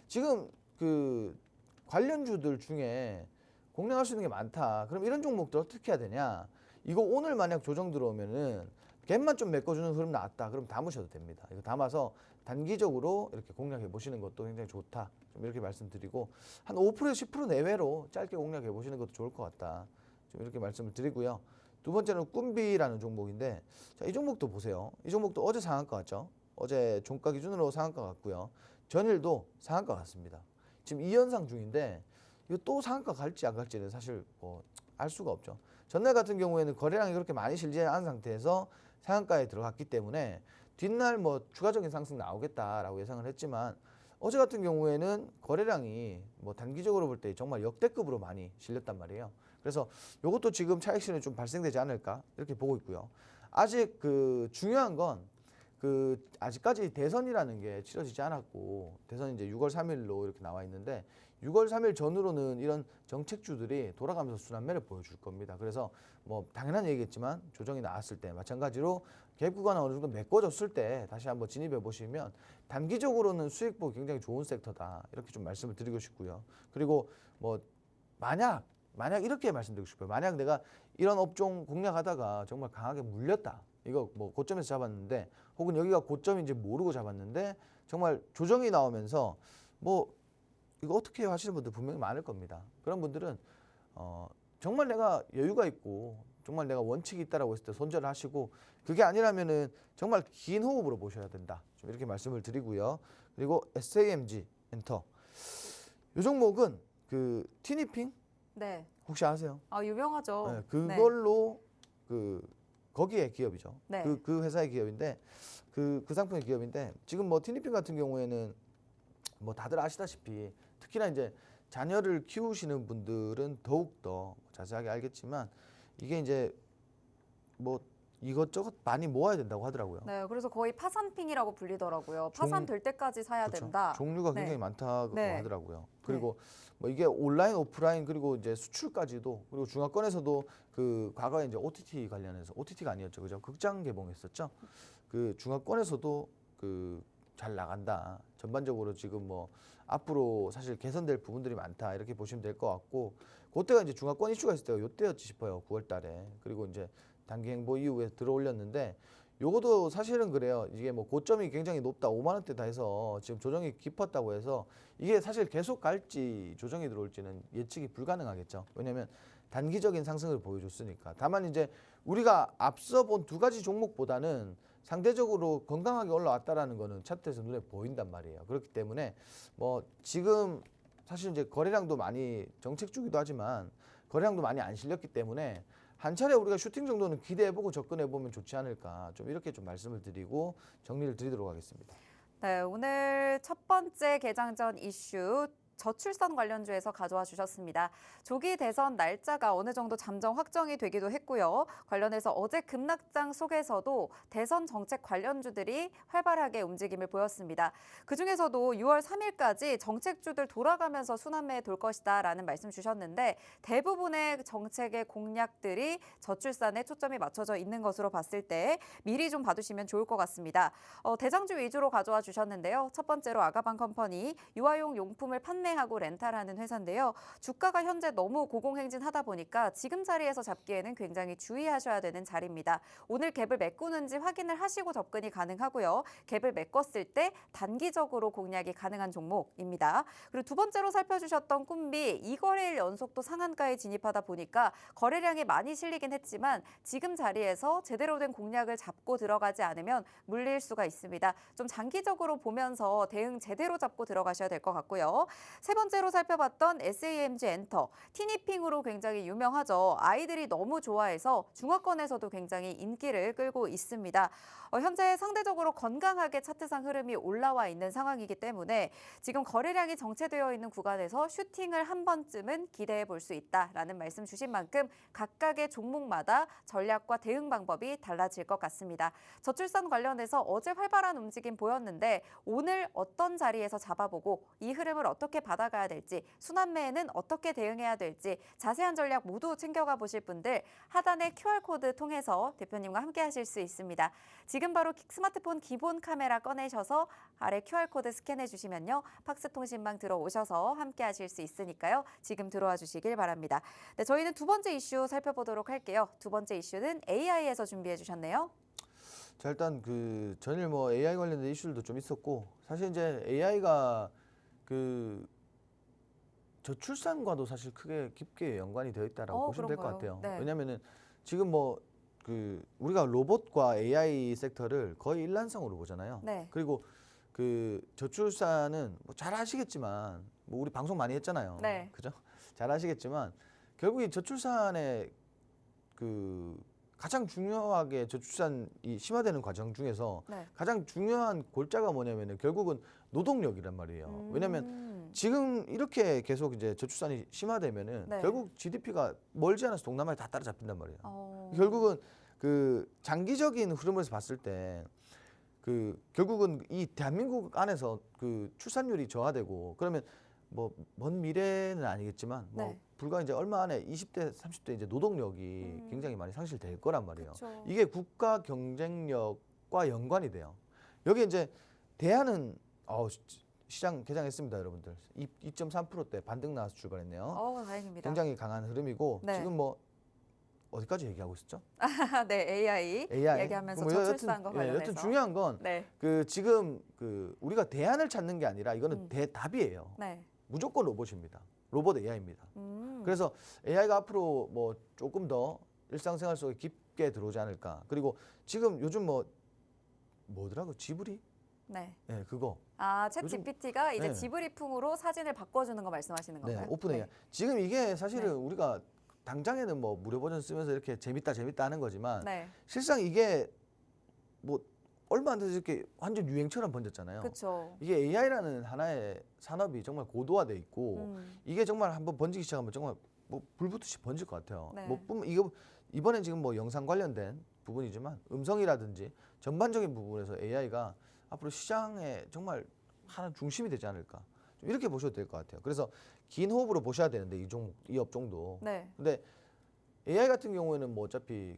[SPEAKER 3] 지금 그 관련주들 중에 공략할 수 있는 게 많다. 그럼 이런 종목들 어떻게 해야 되냐? 이거 오늘 만약 조정 들어오면은 갭만 좀 메꿔주는 흐름 나왔다. 그럼 담으셔도 됩니다. 이거 담아서 단기적으로 이렇게 공략해 보시는 것도 굉장히 좋다. 좀 이렇게 말씀드리고, 한 5%에서 10% 내외로 짧게 공략해 보시는 것도 좋을 것 같다. 좀 이렇게 말씀을 드리고요. 두 번째는 꿈비라는 종목인데, 자, 이 종목도 보세요. 이 종목도 어제 상한가 같죠? 어제 종가 기준으로 상한가 같고요. 전일도 상한가 같습니다. 지금 2연상 중인데 이거 또 상한가 갈지 안 갈지는 사실 뭐 알 수가 없죠. 전날 같은 경우에는 거래량이 그렇게 많이 실지 않은 상태에서 상한가에 들어갔기 때문에 뒷날 뭐 추가적인 상승 나오겠다라고 예상을 했지만, 어제 같은 경우에는 거래량이 뭐 단기적으로 볼 때 정말 역대급으로 많이 실렸단 말이에요. 그래서 이것도 지금 차익실현이 좀 발생되지 않을까, 이렇게 보고 있고요. 아직 그 중요한 건 아직까지 대선이라는 게 치러지지 않았고, 대선이 이제 6월 3일로 이렇게 나와 있는데, 6월 3일 전후로는 이런 정책주들이 돌아가면서 순환매를 보여줄 겁니다. 그래서 뭐 당연한 얘기겠지만 조정이 나왔을 때 마찬가지로 갭 구간은 어느 정도 메꿔졌을 때 다시 한번 진입해 보시면 단기적으로는 수익 보기 굉장히 좋은 섹터다. 이렇게 좀 말씀을 드리고 싶고요. 그리고 뭐 만약 이렇게 말씀드리고 싶어요. 만약 내가 이런 업종 공략하다가 정말 강하게 물렸다. 이거 뭐 고점에서 잡았는데 혹은 여기가 고점인지 모르고 잡았는데 정말 조정이 나오면서 뭐 이거 어떻게 해요 하시는 분들 분명히 많을 겁니다. 그런 분들은 정말 내가 여유가 있고 정말 내가 원칙이 있다라고 했을 때 손절을 하시고 그게 아니라면은 정말 긴 호흡으로 보셔야 된다. 좀 이렇게 말씀을 드리고요. 그리고 SAMG 엔터 이 종목은 그 티니핑
[SPEAKER 1] 네.
[SPEAKER 3] 혹시 아세요?
[SPEAKER 1] 아, 유명하죠.
[SPEAKER 3] 네, 그걸로 그 거기에 기업이죠.
[SPEAKER 1] 네.
[SPEAKER 3] 그 회사의 기업인데 그 상품의 기업인데 지금 뭐 티니핑 같은 경우에는 뭐 다들 아시다시피 특히나 이제 자녀를 키우시는 분들은 더욱 더 자세하게 알겠지만 이게 이제 뭐 이것저것 많이 모아야 된다고 하더라고요.
[SPEAKER 1] 네, 그래서 거의 파산핑이라고 불리더라고요. 파산될 때까지 사야
[SPEAKER 3] 그렇죠.
[SPEAKER 1] 된다.
[SPEAKER 3] 종류가
[SPEAKER 1] 네.
[SPEAKER 3] 굉장히 많다고
[SPEAKER 1] 네.
[SPEAKER 3] 하더라고요. 그리고 뭐 이게 온라인, 오프라인 그리고 이제 수출까지도 그리고 중화권에서도 그 과거에 이제 OTT 관련해서 OTT가 아니었죠, 그죠? 극장 개봉했었죠. 그 중화권에서도 그 잘 나간다. 전반적으로 지금 뭐 앞으로 사실 개선될 부분들이 많다 이렇게 보시면 될 것 같고 그때가 이제 중화권 이슈가 있을 때가 요때였지 싶어요. 9월달에 그리고 이제 단기 행보 이후에 들어올렸는데. 요것도 사실은 그래요. 이게 뭐 고점이 굉장히 높다. 5만 원대 다 해서 지금 조정이 깊었다고 해서 이게 사실 계속 갈지 조정이 들어올지는 예측이 불가능하겠죠. 왜냐하면 단기적인 상승을 보여줬으니까. 다만 이제 우리가 앞서 본 두 가지 종목보다는 상대적으로 건강하게 올라왔다라는 거는 차트에서 눈에 보인단 말이에요. 그렇기 때문에 뭐 지금 사실 이제 거래량도 많이 정책 주기도 하지만 거래량도 많이 안 실렸기 때문에 한 차례 우리가 슈팅 정도는 기대해보고 접근해보면 좋지 않을까 좀 이렇게 좀 말씀을 드리고 정리를 드리도록 하겠습니다.
[SPEAKER 1] 네, 오늘 첫 번째 개장 전 이슈 저출산 관련주에서 가져와 주셨습니다. 조기 대선 날짜가 어느 정도 잠정 확정이 되기도 했고요. 관련해서 어제 급락장 속에서도 대선 정책 관련주들이 활발하게 움직임을 보였습니다. 그중에서도 6월 3일까지 정책주들 돌아가면서 순환매에 돌 것이다라는 말씀 주셨는데 대부분의 정책의 공약들이 저출산에 초점이 맞춰져 있는 것으로 봤을 때 미리 좀 봐두시면 좋을 것 같습니다. 대장주 위주로 가져와 주셨는데요. 첫 번째로 아가방 컴퍼니 유아용 용품을 판매하고 렌탈하는 회사인데요. 주가가 현재 너무 고공행진하다 보니까 지금 자리에서 잡기에는 굉장히 주의하셔야 되는 자리입니다. 오늘 갭을 메꾸는지 확인을 하시고 접근이 가능하고요. 갭을 메꿨을 때 단기적으로 공략이 가능한 종목입니다. 그리고 두 번째로 살펴주셨던 꿈비 2거래일 연속 또 상한가에 진입하다 보니까 거래량이 많이 실리긴 했지만 지금 자리에서 제대로 된 공략을 잡고 들어가지 않으면 물릴 수가 있습니다. 좀 장기적으로 보면서 대응 제대로 잡고 들어가셔야 될 것 같고요. 세 번째로 살펴봤던 SAMG 엔터, 티니핑으로 굉장히 유명하죠. 아이들이 너무 좋아해서 중화권에서도 굉장히 인기를 끌고 있습니다. 현재 상대적으로 건강하게 차트상 흐름이 올라와 있는 상황이기 때문에 지금 거래량이 정체되어 있는 구간에서 슈팅을 한 번쯤은 기대해 볼 수 있다라는 말씀 주신 만큼 각각의 종목마다 전략과 대응 방법이 달라질 것 같습니다. 저출산 관련해서 어제 활발한 움직임 보였는데 오늘 어떤 자리에서 잡아보고 이 흐름을 어떻게 받아가야 될지, 순환매에는 어떻게 대응해야 될지 자세한 전략 모두 챙겨가 보실 분들 하단의 QR코드 통해서 대표님과 함께 하실 수 있습니다. 지금 바로 스마트폰 기본 카메라 꺼내셔서 아래 QR코드 스캔해 주시면요. 팍스통신망 들어오셔서 함께 하실 수 있으니까요. 지금 들어와 주시길 바랍니다. 네, 저희는 두 번째 이슈 살펴보도록 할게요. 두 번째 이슈는 AI에서 준비해 주셨네요.
[SPEAKER 3] 자, 일단 그 전일 뭐 AI 관련된 이슈들도 좀 있었고 사실 이제 AI가 그 저출산과도 사실 크게 깊게 연관이 되어 있다라고 보시면 될 것
[SPEAKER 1] 그런가요?
[SPEAKER 3] 같아요.
[SPEAKER 1] 네.
[SPEAKER 3] 왜냐면은 지금 뭐 그 우리가 로봇과 AI 섹터를 거의 일란성으로 보잖아요.
[SPEAKER 1] 네.
[SPEAKER 3] 그리고 그 저출산은 뭐 잘 아시겠지만 뭐 우리 방송 많이 했잖아요.
[SPEAKER 1] 네.
[SPEAKER 3] 그죠? 잘 아시겠지만 결국 이 저출산의 그 가장 중요하게 저출산이 심화되는 과정 중에서
[SPEAKER 1] 네.
[SPEAKER 3] 가장 중요한 골자가 뭐냐면은 결국은 노동력이란 말이에요. 왜냐면 지금 이렇게 계속 이제 저출산이 심화되면은
[SPEAKER 1] 네.
[SPEAKER 3] 결국 GDP가 멀지 않아서 동남아에 다 따라잡힌단 말이에요.
[SPEAKER 1] 결국은
[SPEAKER 3] 결국은 그 장기적인 흐름에서 봤을 때 그 결국은 이 대한민국 안에서 그 출산율이 저하되고 그러면 뭐 먼 미래는 아니겠지만 뭐
[SPEAKER 1] 네.
[SPEAKER 3] 불과 이제 얼마 안에 20대, 30대 이제 노동력이 굉장히 많이 상실될 거란 말이에요.
[SPEAKER 1] 그쵸.
[SPEAKER 3] 이게 국가 경쟁력과 연관이 돼요. 여기 이제 대안은 시장 개장했습니다, 여러분들. 2.3%대 반등 나와서 출발했네요.
[SPEAKER 1] 다행입니다.
[SPEAKER 3] 굉장히 강한 흐름이고
[SPEAKER 1] 네.
[SPEAKER 3] 지금 뭐 어디까지 얘기하고 있었죠?
[SPEAKER 1] 네, AI, 얘기하면서
[SPEAKER 3] 뭐
[SPEAKER 1] 저출산 거 관련해서.
[SPEAKER 3] 여튼 중요한 건
[SPEAKER 1] 네.
[SPEAKER 3] 지금 우리가 대안을 찾는 게 아니라 이거는 대답이에요.
[SPEAKER 1] 네.
[SPEAKER 3] 무조건 로봇입니다. 로봇 AI입니다.
[SPEAKER 1] 음.
[SPEAKER 3] 그래서 AI가 앞으로 뭐 조금 더 일상생활 속에 깊게 들어오지 않을까. 그리고 지금 요즘 뭐더라고 지브리?
[SPEAKER 1] 네.
[SPEAKER 3] 네, 그거.
[SPEAKER 1] 챗
[SPEAKER 3] 요즘-
[SPEAKER 1] GPT가 이제
[SPEAKER 3] 네.
[SPEAKER 1] 지브리풍으로 사진을 바꿔주는 거 말씀하시는 건가요?
[SPEAKER 3] 네, 오픈 AI.
[SPEAKER 1] 네.
[SPEAKER 3] 지금 이게 사실은
[SPEAKER 1] 네.
[SPEAKER 3] 우리가 당장에는 뭐 무료 버전 쓰면서 이렇게 재밌다 하는 거지만
[SPEAKER 1] 네.
[SPEAKER 3] 실상 이게 뭐 얼마 안 돼서 이렇게 완전 유행처럼 번졌잖아요.
[SPEAKER 1] 그렇죠.
[SPEAKER 3] 이게 AI라는 하나의 산업이 정말 고도화돼 있고 이게 정말 한번 번지기 시작하면 정말 뭐 불붙듯이 번질 것 같아요.
[SPEAKER 1] 네.
[SPEAKER 3] 이거 이번에 지금 뭐 영상 관련된 부분이지만 음성이라든지 전반적인 부분에서 AI가 앞으로 시장에 정말 하나 중심이 되지 않을까. 좀 이렇게 보셔도 될 것 같아요. 그래서 긴 호흡으로 보셔야 되는데 이 업종도.
[SPEAKER 1] 네.
[SPEAKER 3] 근데 AI 같은 경우에는 뭐 어차피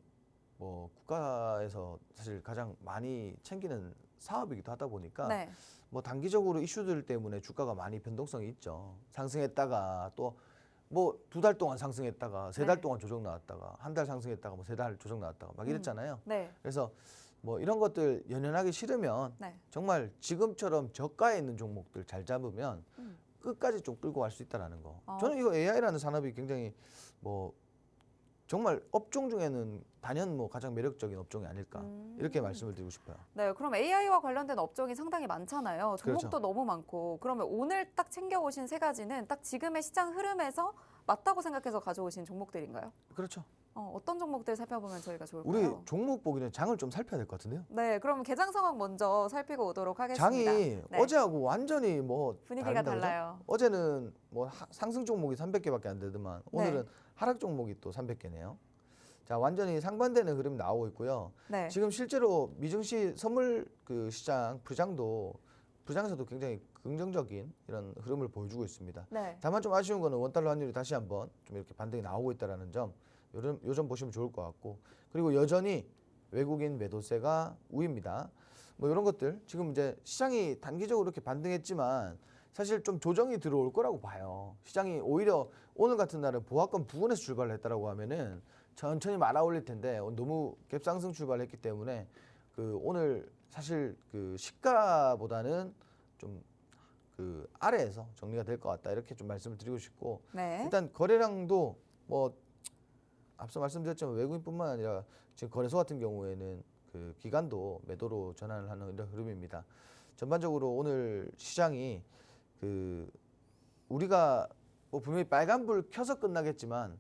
[SPEAKER 3] 뭐 국가에서 사실 가장 많이 챙기는 사업이기도 하다 보니까
[SPEAKER 1] 네.
[SPEAKER 3] 뭐 단기적으로 이슈들 때문에 주가가 많이 변동성이 있죠. 상승했다가 또 뭐 2달 동안 상승했다가 3달
[SPEAKER 1] 네.
[SPEAKER 3] 동안 조정 나왔다가 한 달 상승했다가 뭐 3달 조정 나왔다가 막 이랬잖아요.
[SPEAKER 1] 네.
[SPEAKER 3] 그래서 뭐 이런 것들 연연하기 싫으면
[SPEAKER 1] 네.
[SPEAKER 3] 정말 지금처럼 저가에 있는 종목들 잘 잡으면
[SPEAKER 1] 음.
[SPEAKER 3] 끝까지 좀 끌고 갈 수 있다라는 거.
[SPEAKER 1] 어.
[SPEAKER 3] 저는 이거 AI라는 산업이 굉장히 뭐 정말 업종 중에는 단연 뭐 가장 매력적인 업종이 아닐까 이렇게 말씀을 드리고 싶어요.
[SPEAKER 1] 네, 그럼 AI와 관련된 업종이 상당히 많잖아요. 종목도
[SPEAKER 3] 그렇죠.
[SPEAKER 1] 너무 많고. 그러면 오늘 딱 챙겨오신 세 가지는 딱 지금의 시장 흐름에서 맞다고 생각해서 가져오신 종목들인가요?
[SPEAKER 3] 그렇죠.
[SPEAKER 1] 어떤 종목들 살펴보면 저희가 좋을까요?
[SPEAKER 3] 우리 종목 보기 전에 장을 좀 살펴야 될 것 같은데요.
[SPEAKER 1] 네, 그럼 개장 상황 먼저 살피고 오도록 하겠습니다.
[SPEAKER 3] 장이
[SPEAKER 1] 네.
[SPEAKER 3] 어제하고 완전히 뭐
[SPEAKER 1] 분위기가
[SPEAKER 3] 다릅니다, 그죠?
[SPEAKER 1] 달라요.
[SPEAKER 3] 어제는 뭐 상승 종목이 300개밖에 안 되더만 오늘은
[SPEAKER 1] 네.
[SPEAKER 3] 하락 종목이 또 300개네요. 자, 완전히 상반되는 흐름이 나오고 있고요.
[SPEAKER 1] 네.
[SPEAKER 3] 지금 실제로 미증시 선물 시장 부장에서도 굉장히 긍정적인 이런 흐름을 보여주고 있습니다.
[SPEAKER 1] 네.
[SPEAKER 3] 다만 좀 아쉬운 거는 원달러 환율이 다시 한번 좀 이렇게 반등이 나오고 있다라는 점, 요점 보시면 좋을 것 같고, 그리고 여전히 외국인 매도세가 우위입니다. 뭐 이런 것들 지금 이제 시장이 단기적으로 이렇게 반등했지만 사실 좀 조정이 들어올 거라고 봐요. 시장이 오히려 오늘 같은 날은 보합권 부근에서 출발을 했다라고 하면은 천천히 말아 올릴 텐데 너무 갭상승 출발했기 때문에 오늘 사실 시가보다는 좀 아래에서 정리가 될 것 같다 이렇게 좀 말씀을 드리고 싶고
[SPEAKER 1] 네.
[SPEAKER 3] 일단 거래량도 뭐 앞서 말씀드렸지만 외국인뿐만 아니라 지금 거래소 같은 경우에는 기관도 매도로 전환을 하는 이런 흐름입니다. 전반적으로 오늘 시장이 우리가 뭐 분명히 빨간불 켜서 끝나겠지만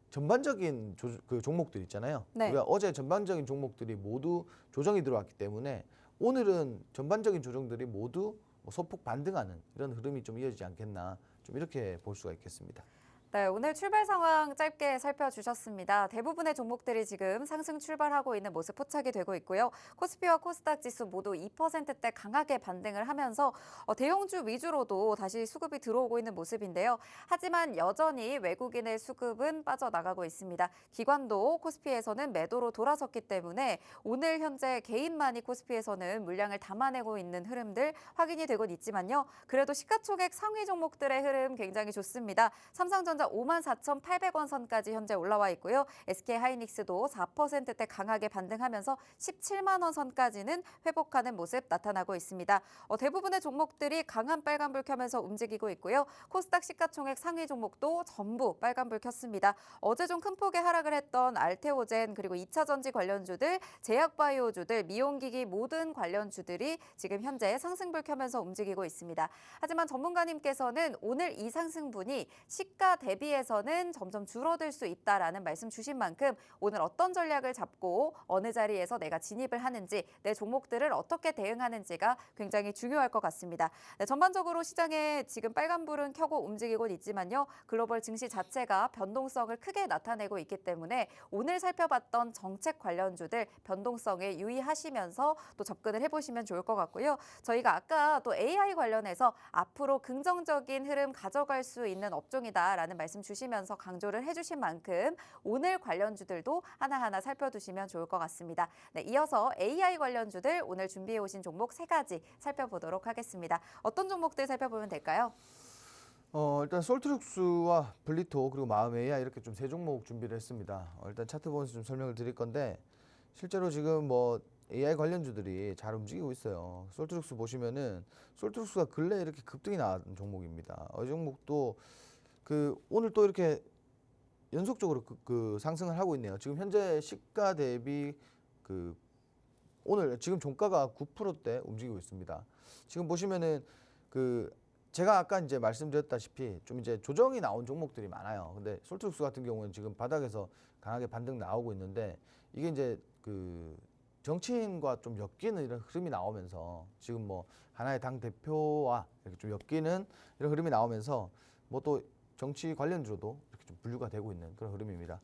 [SPEAKER 3] 전반적인 종목들 있잖아요.
[SPEAKER 1] 네.
[SPEAKER 3] 우리가 어제 전반적인 종목들이 모두 조정이 들어왔기 때문에 오늘은 전반적인 조정들이 모두 소폭 반등하는 이런 흐름이 좀 이어지지 않겠나 좀 이렇게 볼 수가 있겠습니다.
[SPEAKER 1] 네, 오늘 출발 상황 짧게 살펴주셨습니다. 대부분의 종목들이 지금 상승 출발하고 있는 모습 포착이 되고 있고요. 코스피와 코스닥 지수 모두 2%대 강하게 반등을 하면서 대형주 위주로도 다시 수급이 들어오고 있는 모습인데요. 하지만 여전히 외국인의 수급은 빠져나가고 있습니다. 기관도 코스피에서는 매도로 돌아섰기 때문에 오늘 현재 개인만이 코스피에서는 물량을 담아내고 있는 흐름들 확인이 되곤 있지만요. 그래도 시가총액 상위 종목들의 흐름 굉장히 좋습니다. 삼성전자 54,800원 선까지 현재 올라와 있고요. SK하이닉스도 4%대 강하게 반등하면서 17만 원 선까지는 회복하는 모습 나타나고 있습니다. 대부분의 종목들이 강한 빨간불 켜면서 움직이고 있고요. 코스닥 시가총액 상위 종목도 전부 빨간불 켰습니다. 어제 좀 큰 폭의 하락을 했던 알테오젠 그리고 2차전지 관련주들, 제약바이오주들, 미용기기 모든 관련주들이 지금 현재 상승불 켜면서 움직이고 있습니다. 하지만 전문가님께서는 오늘 이 상승분이 시가 대비해서는 점점 줄어들 수 있다라는 말씀 주신 만큼 오늘 어떤 전략을 잡고 어느 자리에서 내가 진입을 하는지 내 종목들을 어떻게 대응하는지가 굉장히 중요할 것 같습니다. 네, 전반적으로 시장에 지금 빨간불은 켜고 움직이고 있지만요. 글로벌 증시 자체가 변동성을 크게 나타내고 있기 때문에 오늘 살펴봤던 정책 관련주들 변동성에 유의하시면서 또 접근을 해보시면 좋을 것 같고요. 저희가 아까 또 AI 관련해서 앞으로 긍정적인 흐름 가져갈 수 있는 업종이다라는 말씀 주시면서 강조를 해주신 만큼 오늘 관련주들도 하나하나 살펴두시면 좋을 것 같습니다. 네, 이어서 AI 관련주들 오늘 준비해 오신 종목 3가지 살펴보도록 하겠습니다. 어떤 종목들 살펴보면 될까요?
[SPEAKER 3] 일단 솔트룩스와 블리토 그리고 마음 AI 이렇게 좀 세 종목 준비를 했습니다. 일단 차트 보면서 좀 설명을 드릴 건데 실제로 지금 뭐 AI 관련주들이 잘 움직이고 있어요. 솔트룩스 보시면은 솔트룩스가 근래 이렇게 급등이 나온 종목입니다. 이 종목도 오늘 또 이렇게 연속적으로 상승을 하고 있네요. 지금 현재 시가 대비 오늘 지금 종가가 9%대 움직이고 있습니다. 지금 보시면은 제가 아까 이제 말씀드렸다시피 좀 이제 조정이 나온 종목들이 많아요. 근데 솔트룩스 같은 경우는 지금 바닥에서 강하게 반등 나오고 있는데 이게 이제 정치인과 좀 엮이는 이런 흐름이 나오면서 지금 뭐 하나의 당 대표와 이렇게 좀 엮이는 이런 흐름이 나오면서 뭐 또 정치 관련주로도 이렇게 좀 분류가 되고 있는 그런 흐름입니다.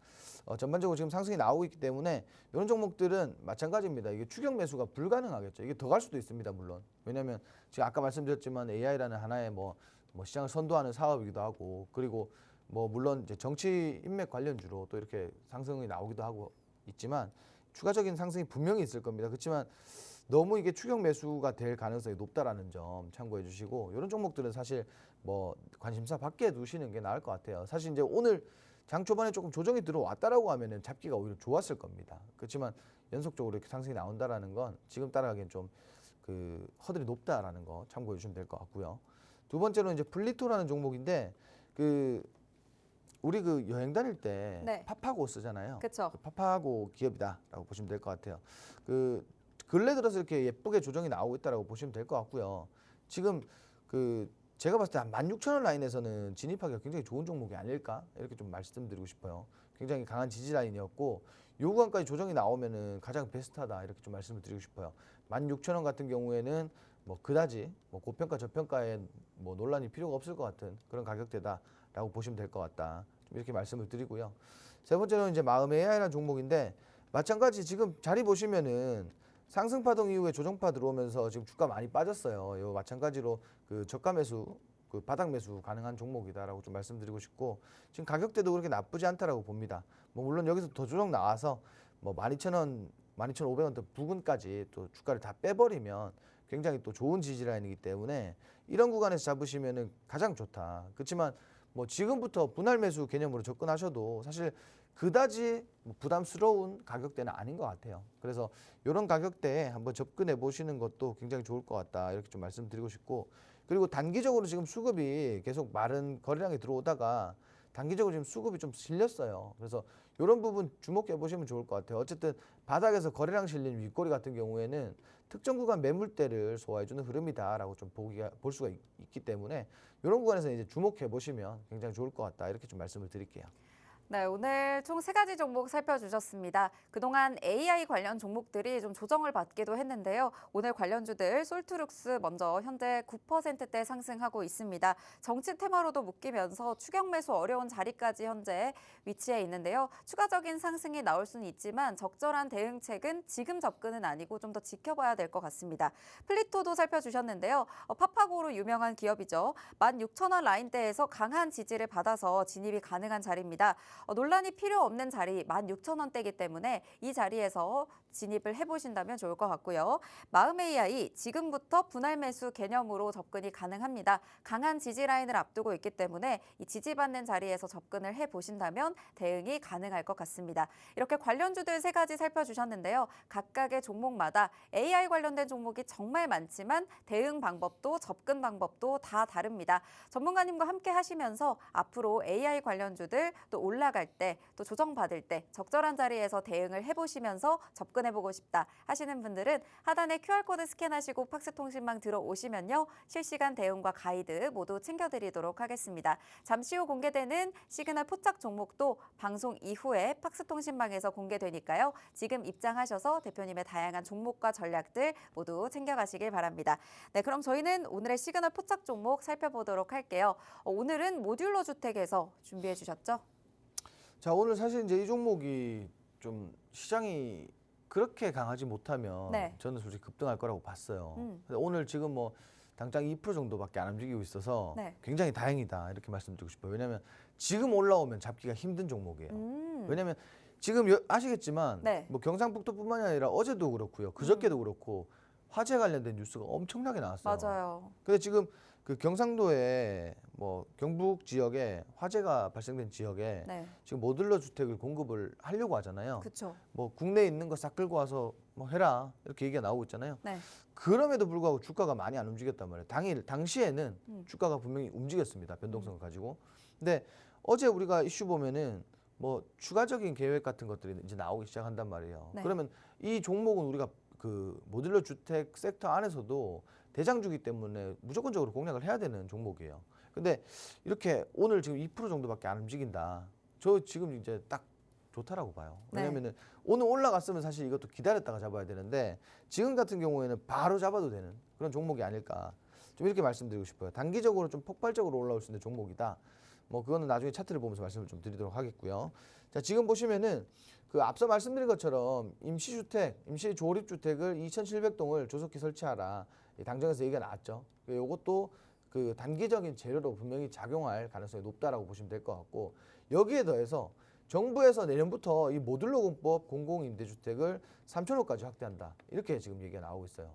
[SPEAKER 3] 전반적으로 지금 상승이 나오고 있기 때문에 이런 종목들은 마찬가지입니다. 이게 추격 매수가 불가능하겠죠. 이게 더 갈 수도 있습니다, 물론. 왜냐하면 지금 아까 말씀드렸지만 AI라는 하나의 뭐 시장을 선도하는 사업이기도 하고 그리고 뭐 물론 이제 정치 인맥 관련주로 또 이렇게 상승이 나오기도 하고 있지만 추가적인 상승이 분명히 있을 겁니다. 그렇지만 너무 이게 추격 매수가 될 가능성이 높다라는 점 참고해 주시고 이런 종목들은 사실 뭐 관심사 밖에 두시는 게 나을 것 같아요. 사실 이제 오늘 장 초반에 조금 조정이 들어왔다라고 하면은 잡기가 오히려 좋았을 겁니다. 그렇지만 연속적으로 이렇게 상승이 나온다라는 건 지금 따라가기엔 좀 허들이 높다라는 거 참고해 주시면 될 것 같고요. 두 번째로 이제 블리토라는 종목인데 우리 여행 다닐 때
[SPEAKER 1] 네.
[SPEAKER 3] 파파고 쓰잖아요.
[SPEAKER 1] 그렇죠.
[SPEAKER 3] 파파고 기업이다라고 보시면 될 것 같아요. 근래 들어서 이렇게 예쁘게 조정이 나오고 있다라고 보시면 될 것 같고요. 지금 제가 봤을 때 한 16,000원 라인에서는 진입하기가 굉장히 좋은 종목이 아닐까 이렇게 좀 말씀드리고 싶어요. 굉장히 강한 지지 라인이었고 요 구간까지 조정이 나오면은 가장 베스트하다 이렇게 좀 말씀을 드리고 싶어요. 16,000원 같은 경우에는 뭐 그다지 뭐 고평가 저평가에 뭐 논란이 필요가 없을 것 같은 그런 가격대다라고 보시면 될 것 같다. 좀 이렇게 말씀을 드리고요. 세 번째는 이제 마음 AI라는 종목인데 마찬가지 지금 자리 보시면은 상승 파동 이후에 조정파 들어오면서 지금 주가 많이 빠졌어요. 요 마찬가지로 저가 매수, 바닥 매수 가능한 종목이다라고 좀 말씀드리고 싶고 지금 가격대도 그렇게 나쁘지 않다라고 봅니다. 뭐 물론 여기서 더 조정 나와서 뭐 12,000원, 12,500원대 부근까지 또 주가를 다 빼버리면 굉장히 또 좋은 지지 라인이기 때문에 이런 구간에서 잡으시면은 가장 좋다. 그렇지만 뭐 지금부터 분할 매수 개념으로 접근하셔도 사실 그다지 부담스러운 가격대는 아닌 것 같아요. 그래서 이런 가격대에 한번 접근해 보시는 것도 굉장히 좋을 것 같다 이렇게 좀 말씀드리고 싶고 그리고 단기적으로 지금 수급이 계속 마른 거래량이 들어오다가 단기적으로 지금 수급이 좀 실렸어요. 그래서 이런 부분 주목해 보시면 좋을 것 같아요. 어쨌든 바닥에서 거래량 실린 윗꼬리 같은 경우에는 특정 구간 매물대를 소화해 주는 흐름이다라고 좀 볼 수가 있기 때문에 이런 구간에서 이제 주목해 보시면 굉장히 좋을 것 같다 이렇게 좀 말씀을 드릴게요.
[SPEAKER 1] 네, 오늘 총 3가지 종목 살펴주셨습니다. 그동안 AI 관련 종목들이 좀 조정을 받기도 했는데요. 오늘 관련주들 솔트룩스 먼저 현재 9%대 상승하고 있습니다. 정치 테마로도 묶이면서 추격 매수 어려운 자리까지 현재 위치해 있는데요. 추가적인 상승이 나올 수는 있지만 적절한 대응책은 지금 접근은 아니고 좀 더 지켜봐야 될 것 같습니다. 플리토도 살펴주셨는데요. 파파고로 유명한 기업이죠. 16,000원 라인대에서 강한 지지를 받아서 진입이 가능한 자리입니다. 논란이 필요 없는 자리 16,000원대이기 때문에 이 자리에서 진입을 해보신다면 좋을 것 같고요. 마음 AI 지금부터 분할 매수 개념으로 접근이 가능합니다. 강한 지지 라인을 앞두고 있기 때문에 이 지지받는 자리에서 접근을 해보신다면 대응이 가능할 것 같습니다. 이렇게 관련주들 3가지 살펴주셨는데요. 각각의 종목마다 AI 관련된 종목이 정말 많지만 대응 방법도 접근 방법도 다 다릅니다. 전문가님과 함께 하시면서 앞으로 AI 관련주들 또 올라갈 때 또 조정받을 때 적절한 자리에서 대응을 해보시면서 접근 접근해보고 싶다 하시는 분들은 하단에 QR코드 스캔하시고 팍스통신망 들어오시면요. 실시간 대응과 가이드 모두 챙겨드리도록 하겠습니다. 잠시 후 공개되는 시그널 포착 종목도 방송 이후에 팍스통신망에서 공개되니까요. 지금 입장하셔서 대표님의 다양한 종목과 전략들 모두 챙겨가시길 바랍니다. 네, 그럼 저희는 오늘의 시그널 포착 종목 살펴보도록 할게요. 오늘은 모듈러 주택에서 준비해 주셨죠?
[SPEAKER 3] 자, 오늘 사실 이제 이 종목이 좀 시장이 그렇게 강하지 못하면
[SPEAKER 1] 네.
[SPEAKER 3] 저는 솔직히 급등할 거라고 봤어요.
[SPEAKER 1] 음.
[SPEAKER 3] 근데 오늘 지금 뭐 당장 2% 정도밖에 안 움직이고 있어서
[SPEAKER 1] 네.
[SPEAKER 3] 굉장히 다행이다 이렇게 말씀드리고 싶어요. 왜냐하면 지금 올라오면 잡기가 힘든 종목이에요. 왜냐하면 지금 아시겠지만
[SPEAKER 1] 네.
[SPEAKER 3] 뭐 경상북도뿐만이 아니라 어제도 그렇고요, 그저께도 그렇고 화재 관련된 뉴스가 엄청나게 나왔어요.
[SPEAKER 1] 맞아요.
[SPEAKER 3] 근데 지금 그 경상도에 뭐 경북 지역에 화재가 발생된 지역에
[SPEAKER 1] 네.
[SPEAKER 3] 지금 모듈러 주택을 공급을 하려고 하잖아요.
[SPEAKER 1] 그렇죠.
[SPEAKER 3] 뭐 국내에 있는 거 싹 끌고 와서 뭐 해라 이렇게 얘기가 나오고 있잖아요.
[SPEAKER 1] 네.
[SPEAKER 3] 그럼에도 불구하고 주가가 많이 안 움직였단 말이에요. 당시에는 주가가 분명히 움직였습니다. 변동성을 가지고. 근데 어제 우리가 이슈 보면은 뭐 추가적인 계획 같은 것들이 이제 나오기 시작한단 말이에요.
[SPEAKER 1] 네.
[SPEAKER 3] 그러면 이 종목은 우리가 그 모듈러 주택 섹터 안에서도 대장주기 때문에 무조건적으로 공략을 해야 되는 종목이에요. 근데 이렇게 오늘 지금 2% 정도밖에 안 움직인다. 저 지금 이제 딱 좋다라고 봐요. 왜냐면은 오늘 올라갔으면 사실 이것도 기다렸다가 잡아야 되는데 지금 같은 경우에는 바로 잡아도 되는 그런 종목이 아닐까. 좀 이렇게 말씀드리고 싶어요. 단기적으로 좀 폭발적으로 올라올 수 있는 종목이다. 뭐 그거는 나중에 차트를 보면서 말씀을 좀 드리도록 하겠고요. 자, 지금 보시면은 그 앞서 말씀드린 것처럼 임시주택, 임시조립주택을 2,700동을 조속히 설치하라. 당정에서 얘기가 나왔죠. 이것도 그 단기적인 재료로 분명히 작용할 가능성이 높다라고 보시면 될 것 같고, 여기에 더해서 정부에서 내년부터 이 모듈러 공법 공공임대주택을 3,000호까지 확대한다. 이렇게 지금 얘기가 나오고 있어요.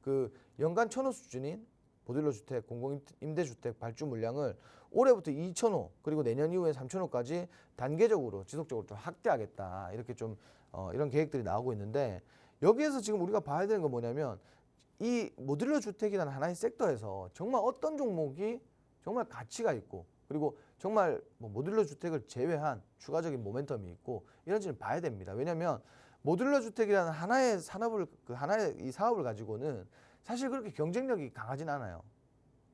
[SPEAKER 3] 그 연간 1,000호 수준인 모듈러 주택, 공공임대주택 발주 물량을 올해부터 2,000호 그리고 내년 이후에 3,000호까지 단계적으로 지속적으로 좀 확대하겠다. 이렇게 좀 이런 계획들이 나오고 있는데, 여기에서 지금 우리가 봐야 되는 건 뭐냐면 이 모듈러 주택이라는 하나의 섹터에서 정말 어떤 종목이 정말 가치가 있고 그리고 정말 뭐 모듈러 주택을 제외한 추가적인 모멘텀이 있고 이런지는 봐야 됩니다. 왜냐하면 모듈러 주택이라는 하나의 산업을 하나의 이 사업을 가지고는 사실 그렇게 경쟁력이 강하진 않아요.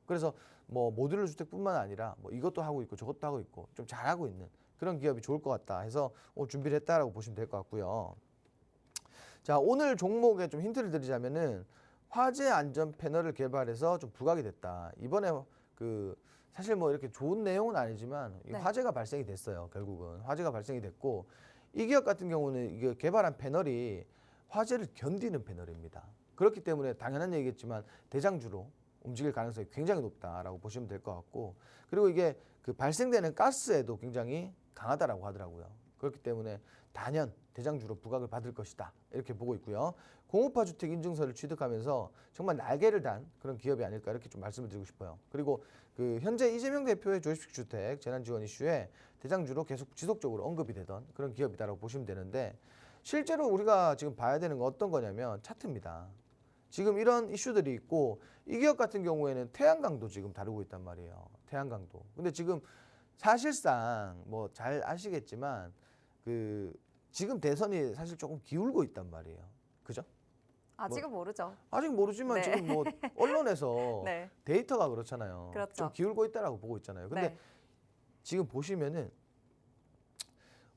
[SPEAKER 3] 그래서 뭐 모듈러 주택뿐만 아니라 뭐 이것도 하고 있고 저것도 하고 있고 좀 잘하고 있는 그런 기업이 좋을 것 같다 해서 준비를 했다라고 보시면 될 것 같고요. 자, 오늘 종목에 좀 힌트를 드리자면은 화재 안전 패널을 개발해서 좀 부각이 됐다. 이번에 그 사실 뭐 이렇게 좋은 내용은 아니지만
[SPEAKER 1] 네.
[SPEAKER 3] 화재가 발생이 됐어요. 결국은 화재가 발생이 됐고, 이 기업 같은 경우는 이게 개발한 패널이 화재를 견디는 패널입니다. 그렇기 때문에 당연한 얘기겠지만 대장주로 움직일 가능성이 굉장히 높다라고 보시면 될 것 같고, 그리고 이게 그 발생되는 가스에도 굉장히 강하다라고 하더라고요. 그렇기 때문에 단연 대장주로 부각을 받을 것이다 이렇게 보고 있고요. 공업화 주택 인증서를 취득하면서 정말 날개를 단 그런 기업이 아닐까 이렇게 좀 말씀을 드리고 싶어요. 그리고 그 현재 이재명 대표의 조립식 주택 재난 지원 이슈에 대장주로 계속 지속적으로 언급이 되던 그런 기업이다라고 보시면 되는데, 실제로 우리가 지금 봐야 되는 건 어떤 거냐면 차트입니다. 지금 이런 이슈들이 있고, 이 기업 같은 경우에는 태양광도 지금 다루고 있단 말이에요. 태양광도. 근데 지금 사실상 뭐 잘 아시겠지만 그 지금 대선이 사실 조금 기울고 있단 말이에요. 그죠?
[SPEAKER 1] 아직은 모르죠.
[SPEAKER 3] 아직 모르지만
[SPEAKER 1] 네.
[SPEAKER 3] 지금 뭐 언론에서
[SPEAKER 1] 네.
[SPEAKER 3] 데이터가 그렇잖아요.
[SPEAKER 1] 그렇죠.
[SPEAKER 3] 좀 기울고 있다라고 보고 있잖아요. 근데
[SPEAKER 1] 네.
[SPEAKER 3] 지금 보시면은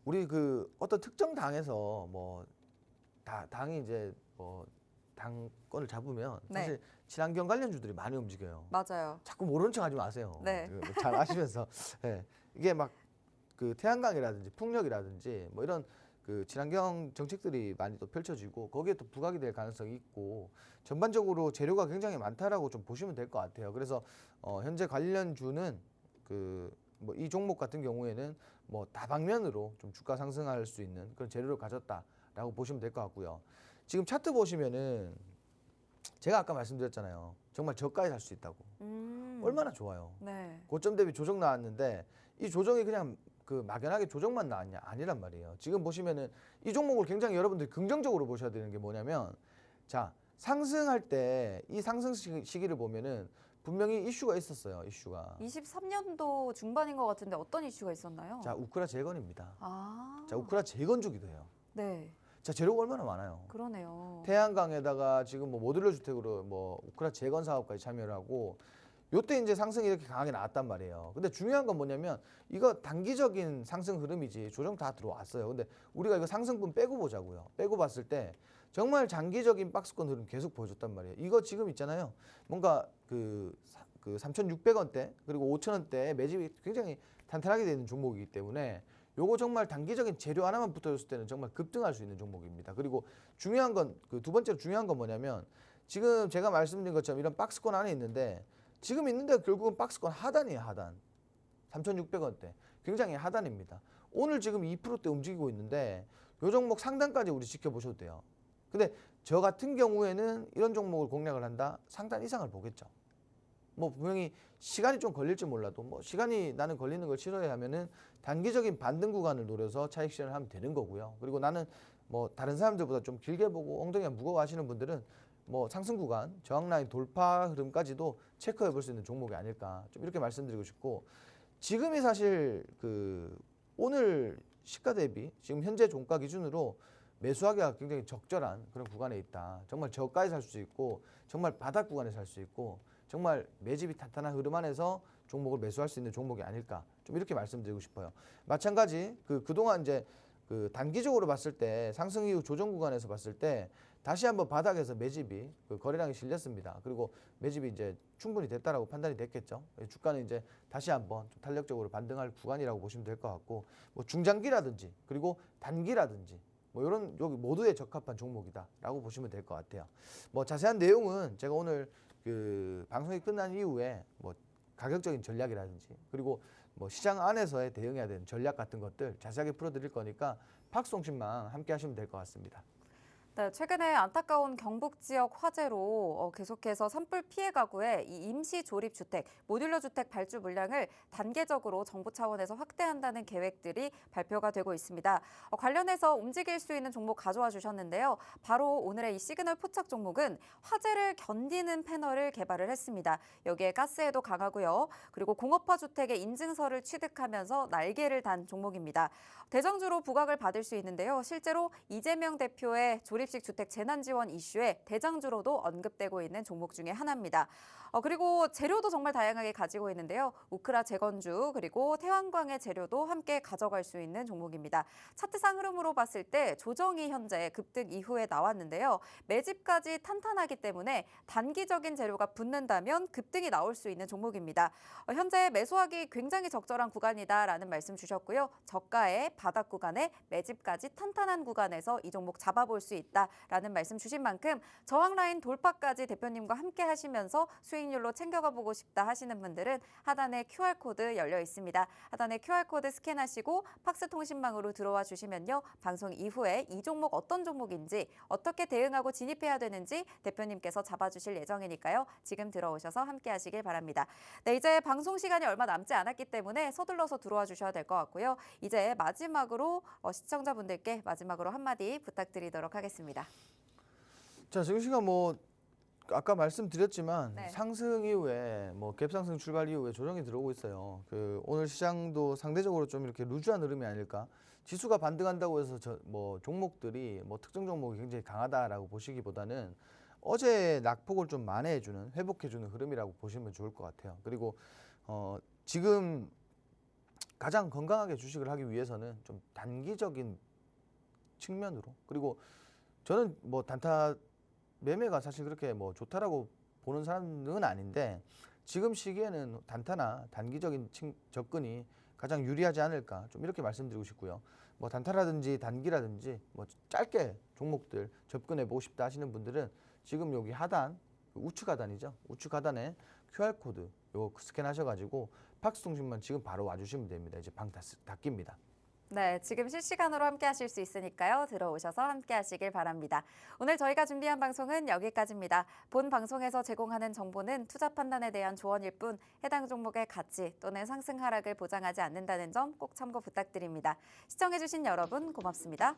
[SPEAKER 3] 우리 그 어떤 특정 당에서 뭐 당이 이제 뭐 당권을 잡으면
[SPEAKER 1] 네.
[SPEAKER 3] 사실 친환경 관련주들이 많이 움직여요.
[SPEAKER 1] 맞아요.
[SPEAKER 3] 자꾸 모르는 척하지 마세요.
[SPEAKER 1] 네.
[SPEAKER 3] 잘 아시면서 네. 이게 막 그 태양광이라든지 풍력이라든지 뭐 이런 그 친환경 정책들이 많이 또 펼쳐지고 거기에 또 부각이 될 가능성이 있고, 전반적으로 재료가 굉장히 많다라고 좀 보시면 될 것 같아요. 그래서 현재 관련주는 그 뭐 이 종목 같은 경우에는 뭐 다방면으로 좀 주가 상승할 수 있는 그런 재료를 가졌다라고 보시면 될 것 같고요. 지금 차트 보시면은 제가 아까 말씀드렸잖아요. 정말 저가에 살 수 있다고. 얼마나 좋아요.
[SPEAKER 1] 네.
[SPEAKER 3] 고점 대비 조정 나왔는데 이 조정이 그냥 그 막연하게 조정만 나왔냐? 아니란 말이에요. 지금 보시면은 이 종목을 굉장히 여러분들이 긍정적으로 보셔야 되는 게 뭐냐면, 자, 상승할 때 이 상승 시기를 보면은 분명히 이슈가 있었어요. 이슈가.
[SPEAKER 1] 23년도 중반인 것 같은데 어떤 이슈가 있었나요?
[SPEAKER 3] 자, 우크라 재건입니다.
[SPEAKER 1] 아.
[SPEAKER 3] 자, 우크라 재건주기도 해요.
[SPEAKER 1] 네.
[SPEAKER 3] 자, 재료가 얼마나 많아요.
[SPEAKER 1] 그러네요.
[SPEAKER 3] 태양광에다가 지금 뭐 모듈러 주택으로 뭐 우크라 재건 사업까지 참여를 하고 요때 이제 상승이 이렇게 강하게 나왔단 말이에요. 근데 중요한 건 뭐냐면 이거 단기적인 상승 흐름이지 조정 다 들어왔어요. 근데 우리가 이거 상승분 빼고 보자고요. 빼고 봤을 때 정말 장기적인 박스권 흐름 계속 보여줬단 말이에요. 이거 지금 있잖아요. 뭔가 그 3,600원대 그리고 5,000원대 매집이 굉장히 탄탄하게 되는 종목이기 때문에 요거 정말 단기적인 재료 하나만 붙어줬을 때는 정말 급등할 수 있는 종목입니다. 그리고 중요한 건 그 두 번째로 중요한 건 뭐냐면 지금 제가 말씀드린 것처럼 이런 박스권 안에 있는데 지금 있는데 결국은 박스권 하단이에요. 하단 3,600원대 굉장히 하단입니다. 오늘 지금 2%대 움직이고 있는데 요 종목 상단까지 우리 지켜보셔도 돼요. 근데 저 같은 경우에는 이런 종목을 공략을 한다 상단 이상을 보겠죠. 뭐 분명히 시간이 좀 걸릴지 몰라도 뭐 시간이 나는 걸리는 걸 싫어해 하면은 단기적인 반등 구간을 노려서 차익 실현을 하면 되는 거고요. 그리고 나는 뭐 다른 사람들보다 좀 길게 보고 엉덩이가 무거워 하시는 분들은 뭐 상승 구간, 저항 라인 돌파 흐름까지도 체크해 볼 수 있는 종목이 아닐까 좀 이렇게 말씀드리고 싶고 지금이 사실 그 오늘 시가 대비 지금 현재 종가 기준으로 매수하기가 굉장히 적절한 그런 구간에 있다. 정말 저가에 살 수 있고 정말 바닥 구간에 살 수 있고 정말 매집이 탄탄한 흐름 안에서 종목을 매수할 수 있는 종목이 아닐까 좀 이렇게 말씀드리고 싶어요. 마찬가지 그동안 이제 그 단기적으로 봤을 때 상승 이후 조정 구간에서 봤을 때 다시 한번 바닥에서 매집이 그 거래량이 실렸습니다. 그리고 매집이 이제 충분히 됐다라고 판단이 됐겠죠. 주가는 이제 다시 한번 좀 탄력적으로 반등할 구간이라고 보시면 될 것 같고 뭐 중장기라든지 그리고 단기라든지 뭐 이런 여기 모두에 적합한 종목이다라고 보시면 될 것 같아요. 뭐 자세한 내용은 제가 오늘 그 방송이 끝난 이후에 뭐 가격적인 전략이라든지 그리고 뭐 시장 안에서의 대응해야 되는 전략 같은 것들 자세하게 풀어드릴 거니까 팍송신망 함께 하시면 될 것 같습니다.
[SPEAKER 1] 네, 최근에 안타까운 경북 지역 화재로 계속해서 산불 피해 가구의 이 임시 조립 주택, 모듈러 주택 발주 물량을 단계적으로 정부 차원에서 확대한다는 계획들이 발표가 되고 있습니다. 관련해서 움직일 수 있는 종목 가져와 주셨는데요. 바로 오늘의 이 시그널 포착 종목은 화재를 견디는 패널을 개발을 했습니다. 여기에 가스에도 강하고요. 그리고 공업화 주택의 인증서를 취득하면서 날개를 단 종목입니다. 대장주로 부각을 받을 수 있는데요. 실제로 이재명 대표의 조립식 주택 재난 지원 이슈에 대장주로도 언급되고 있는 종목 중에 하나입니다. 그리고 재료도 정말 다양하게 가지고 있는데요. 우크라 재건주 그리고 태양광의 재료도 함께 가져갈 수 있는 종목입니다. 차트상 흐름으로 봤을 때 조정이 현재 급등 이후에 나왔는데요. 매집까지 탄탄하기 때문에 단기적인 재료가 붙는다면 급등이 나올 수 있는 종목입니다. 현재 매수하기 굉장히 적절한 구간이다라는 말씀 주셨고요. 저가의 바닥 구간에 매집까지 탄탄한 구간에서 이 종목 잡아볼 수 있다라는 말씀 주신 만큼 저항 라인 돌파까지 대표님과 함께 하시면서 수익률로 챙겨가 보고 싶다 하시는 분들은 하단에 QR코드 열려 있습니다. 하단에 QR코드 스캔하시고 팍스 통신망으로 들어와 주시면요. 방송 이후에 이 종목 어떤 종목인지 어떻게 대응하고 진입해야 되는지 대표님께서 잡아주실 예정이니까요. 지금 들어오셔서 함께 하시길 바랍니다. 네, 이제 방송 시간이 얼마 남지 않았기 때문에 서둘러서 들어와 주셔야 될 것 같고요. 이제 마지막으로 시청자분들께 마지막으로 한마디 부탁드리도록 하겠습니다.
[SPEAKER 3] 자, 지금 시간 뭐 아까 말씀드렸지만
[SPEAKER 1] 네.
[SPEAKER 3] 상승 이후에 뭐 갭상승 출발 이후에 조정이 들어오고 있어요. 그 오늘 시장도 상대적으로 좀 이렇게 루즈한 흐름이 아닐까. 지수가 반등한다고 해서 뭐 종목들이 뭐 특정 종목이 굉장히 강하다라고 보시기보다는 어제 낙폭을 좀 만회해주는 회복해주는 흐름이라고 보시면 좋을 것 같아요. 그리고 지금 가장 건강하게 주식을 하기 위해서는 좀 단기적인 측면으로 그리고 저는 뭐 단타 매매가 사실 그렇게 뭐 좋다라고 보는 사람은 아닌데 지금 시기에는 단타나 단기적인 접근이 가장 유리하지 않을까 좀 이렇게 말씀드리고 싶고요. 뭐 단타라든지 단기라든지 뭐 짧게 종목들 접근해 보고 싶다 하시는 분들은 지금 여기 하단 우측 하단이죠. 우측 하단에 QR코드 요거 스캔하셔가지고 팍스통신만 지금 바로 와주시면 됩니다. 이제 방 닫깁니다.
[SPEAKER 1] 네, 지금 실시간으로 함께 하실 수 있으니까요. 들어오셔서 함께 하시길 바랍니다. 오늘 저희가 준비한 방송은 여기까지입니다. 본 방송에서 제공하는 정보는 투자 판단에 대한 조언일 뿐 해당 종목의 가치 또는 상승 하락을 보장하지 않는다는 점 꼭 참고 부탁드립니다. 시청해주신 여러분 고맙습니다.